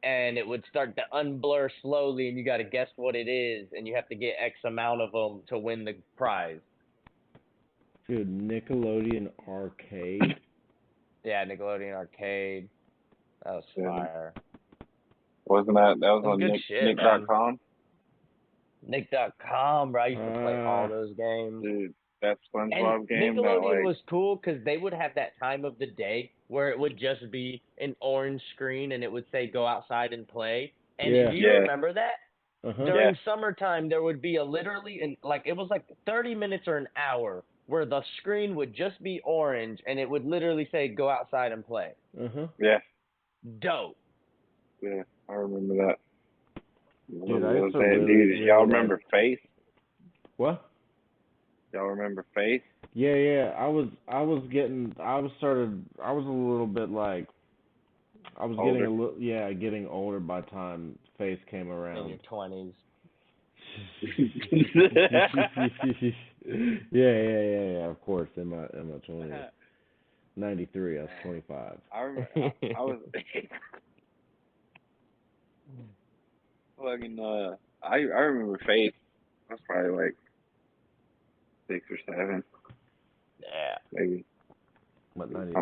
and it would start to unblur slowly and you got to guess what it is and you have to get X amount of them to win the prize. Dude, Nickelodeon Arcade. Yeah, Nickelodeon Arcade. That was fire. Wasn't that was on Nick.com? Nick.com, bro. I used to play all those games. Dude, that SpongeBob game. Nickelodeon was cool because they would have that time of the day where it would just be an orange screen and it would say go outside and play. And do you remember that? During summertime, there would be it was like 30 minutes or an hour where the screen would just be orange and it would literally say go outside and play. Yeah. Dope. Yeah, I remember that. Dude, y'all remember Faith? What? Y'all remember Faith? Yeah. I was a little bit like, I was older. getting older by the time Faith came around. In your 20s. Yeah, of course, in my 20s. 93, I was 25. I remember, I was fucking, I remember Faith. I was probably like 6 or 7. Yeah. Maybe. What, 90?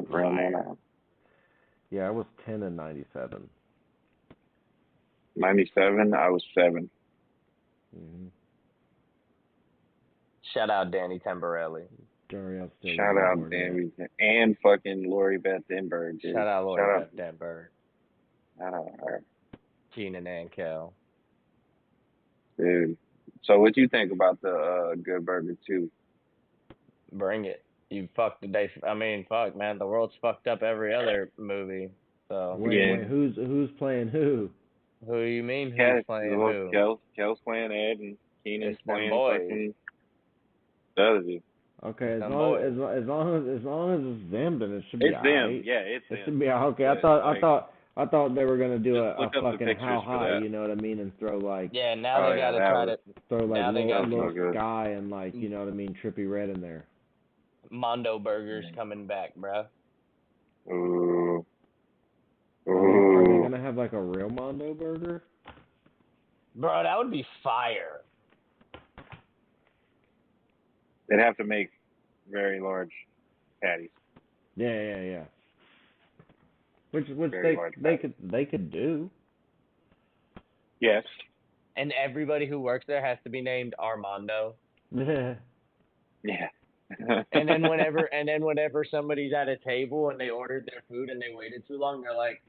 Yeah, I was 10 in 97. 97, I was 7. Mm-hmm. Shout out Danny Tamborelli. Shout out Danny. And fucking Lori Beth Denberg, dude. Shout out Lori Beth Denberg. Shout out her. Keenan and Kel. Dude. So what you think about the Good Burger 2? Bring it. You fucked the day. I mean, fuck, man. The world's fucked up every other movie. So wait, who's playing who? Who do you mean? Who's playing who? Kel's playing Ed and Keenan's playing boys. fucking the other dude. Okay, as long as it's them, then it should be. It's them. Yeah, it's them. It should be okay. Yeah, I thought they were gonna do a fucking how high, that. you know what I mean, and throw like. Yeah, now they gotta try to throw like little Sky and like, you know what I mean, Trippy Red in there. Mondo Burgers coming back, bro. Ooh. Are they gonna have like a real Mondo burger? Bro, that would be fire. They'd have to make very large patties. Yeah. Which they could do. Yes. And everybody who works there has to be named Armando. Yeah. Yeah. and then whenever somebody's at a table and they ordered their food and they waited too long, they're like,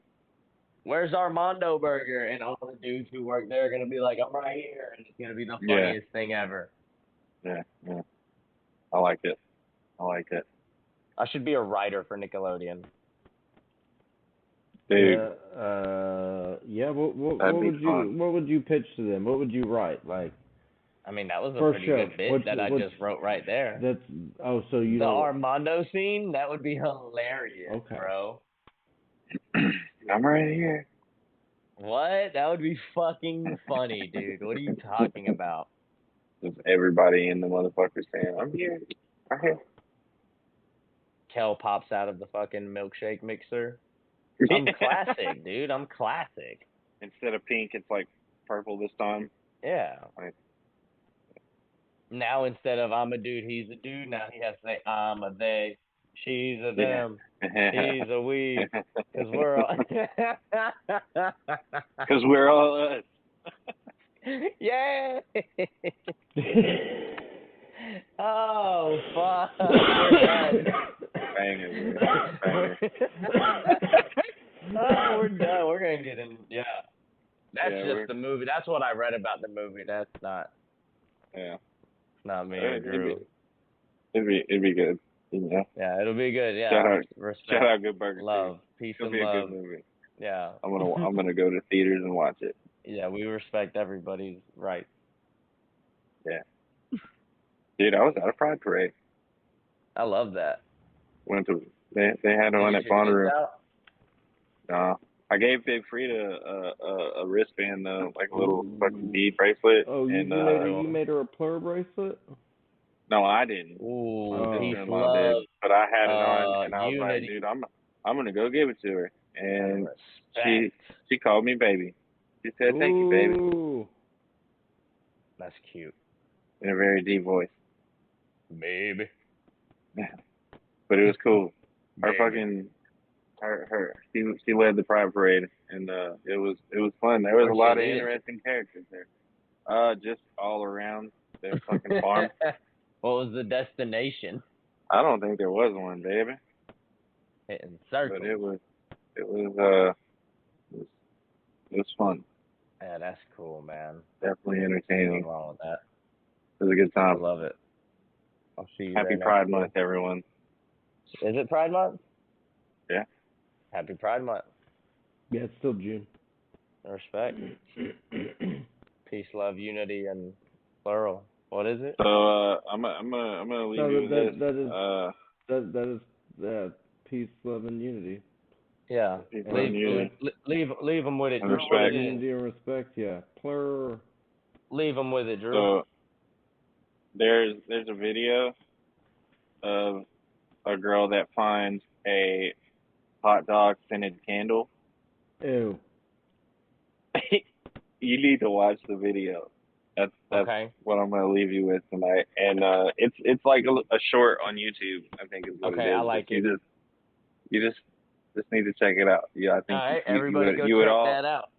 "Where's Armando Burger?" And all the dudes who work there are gonna be like, "I'm right here," and it's gonna be the funniest thing ever. Yeah. I like it. I should be a writer for Nickelodeon. Dude. What would you pitch to them? What would you write? Like, I mean, that was a pretty good bit that I just wrote right there. So you the know Armando scene, that would be hilarious, bro. I'm right here. What? That would be fucking funny, dude. What are you talking about? Just everybody in the motherfucker saying, "I'm here. I'm here." Kel pops out of the fucking milkshake mixer. I'm classic, dude. I'm classic. Instead of pink, it's like purple this time. Yeah. Right. Now instead of I'm a dude, he's a dude. Now he has to say I'm a they, she's a them, he's a we, because we're all. Because we're all us. Yeah. Oh fuck. We're done. Dang it, bro. Oh, we're done. We're gonna get in. Yeah, that's Yeah, just the movie. That's what I read about the movie. That's not. Yeah. Not me or Drew. It'd be good. Yeah. Yeah, it'll be good. Yeah. Shout out Good Burger. Love, peace It'll and be love. A good movie. Yeah. I'm gonna go to theaters and watch it. Yeah, we respect everybody's rights. Yeah. Dude, I was at a Pride Parade. I love that. They had one at Bonnaroo. I gave Big Frida a wristband though, like a little fucking bead bracelet. Oh, you made her a plur bracelet? No, I didn't. Ooh, peace, sister-in-law love, did, but I had it on, and I was unity. like, dude, I'm gonna go give it to her, and Respect. she called me baby. She said, "Thank you, baby." Ooh. That's cute. In a very deep voice. Baby. Yeah. But it was cool. Her Baby. fucking she led the Pride Parade, and it was fun. There was a lot of interesting characters there. Just all around their fucking farm. What was the destination? I don't think there was one, baby. Hitting circles. But it was fun. Yeah, that's cool, man. Definitely entertaining. Nothing wrong with that. It was a good time. I love it. I'll see you. Happy Pride Month, everyone. Is it Pride Month? Yeah. Happy Pride Month. Yeah, it's still June. Respect. Peace, love, unity, and plural. What is it? So I'm gonna leave you with this. That is peace, love, and unity. Yeah. Leave them with it. And Drew. respect. Unity and respect. Yeah. Plur. Leave them with it, Drew. So there's a video of a girl that finds a hot dog scented candle. Ew. You need to watch the video. That's okay. what I'm gonna leave you with tonight. And it's like a short on YouTube, I think is what it is. Okay, I like it. You just need to check it out. Yeah, I think all right, everybody go check that out.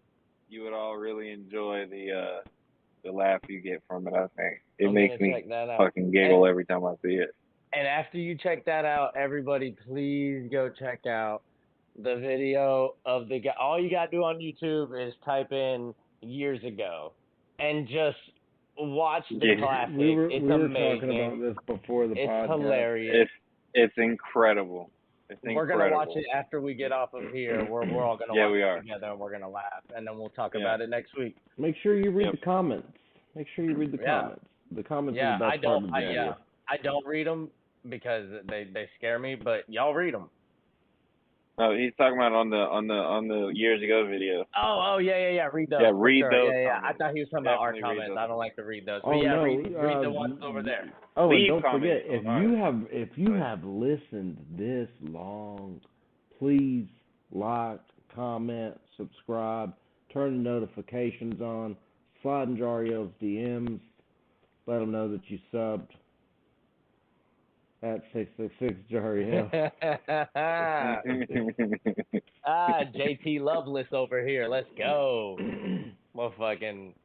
You would all really enjoy the laugh you get from it. I think it I'm makes me fucking giggle every time I see it. And after you check that out, everybody please go check out the video of the guy. All you gotta do on YouTube is type in years ago and just watch the classic. We were amazing. talking about this before the podcast. It's hilarious. It's incredible. We're gonna watch it after we get off of here. We're all gonna watch it together and we're gonna laugh, and then we'll talk about it next week. Make sure you read the comments. Make sure you read the comments. The comments are the best part of the video. I don't read them because they scare me, but y'all read them. No, he's talking about on the years ago video. Oh yeah. Read those. Yeah, read those. Yeah. I thought he was talking about our comments. I don't like to read those. But read the ones over there. Oh, and don't forget, if you have listened this long, please like, comment, subscribe, turn the notifications on, slide in Jario's DMs, let him know that you subbed. At 666 Jario. JT Loveless over here. Let's go. We'll fucking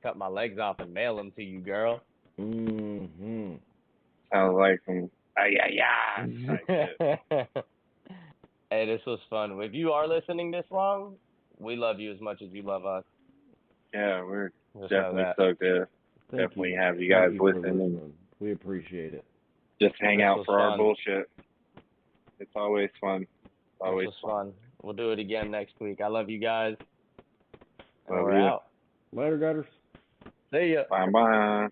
cut my legs off and mail them to you, girl. Mm-hmm. Sounds like some Hey, this was fun. If you are listening this long, we love you as much as you love us. Yeah, we're definitely stoked to definitely have you guys listening. We appreciate it. Just hang out for our bullshit. It's always fun. Always fun. We'll do it again next week. I love you guys. We're out. Later, gutters. See ya. Bye.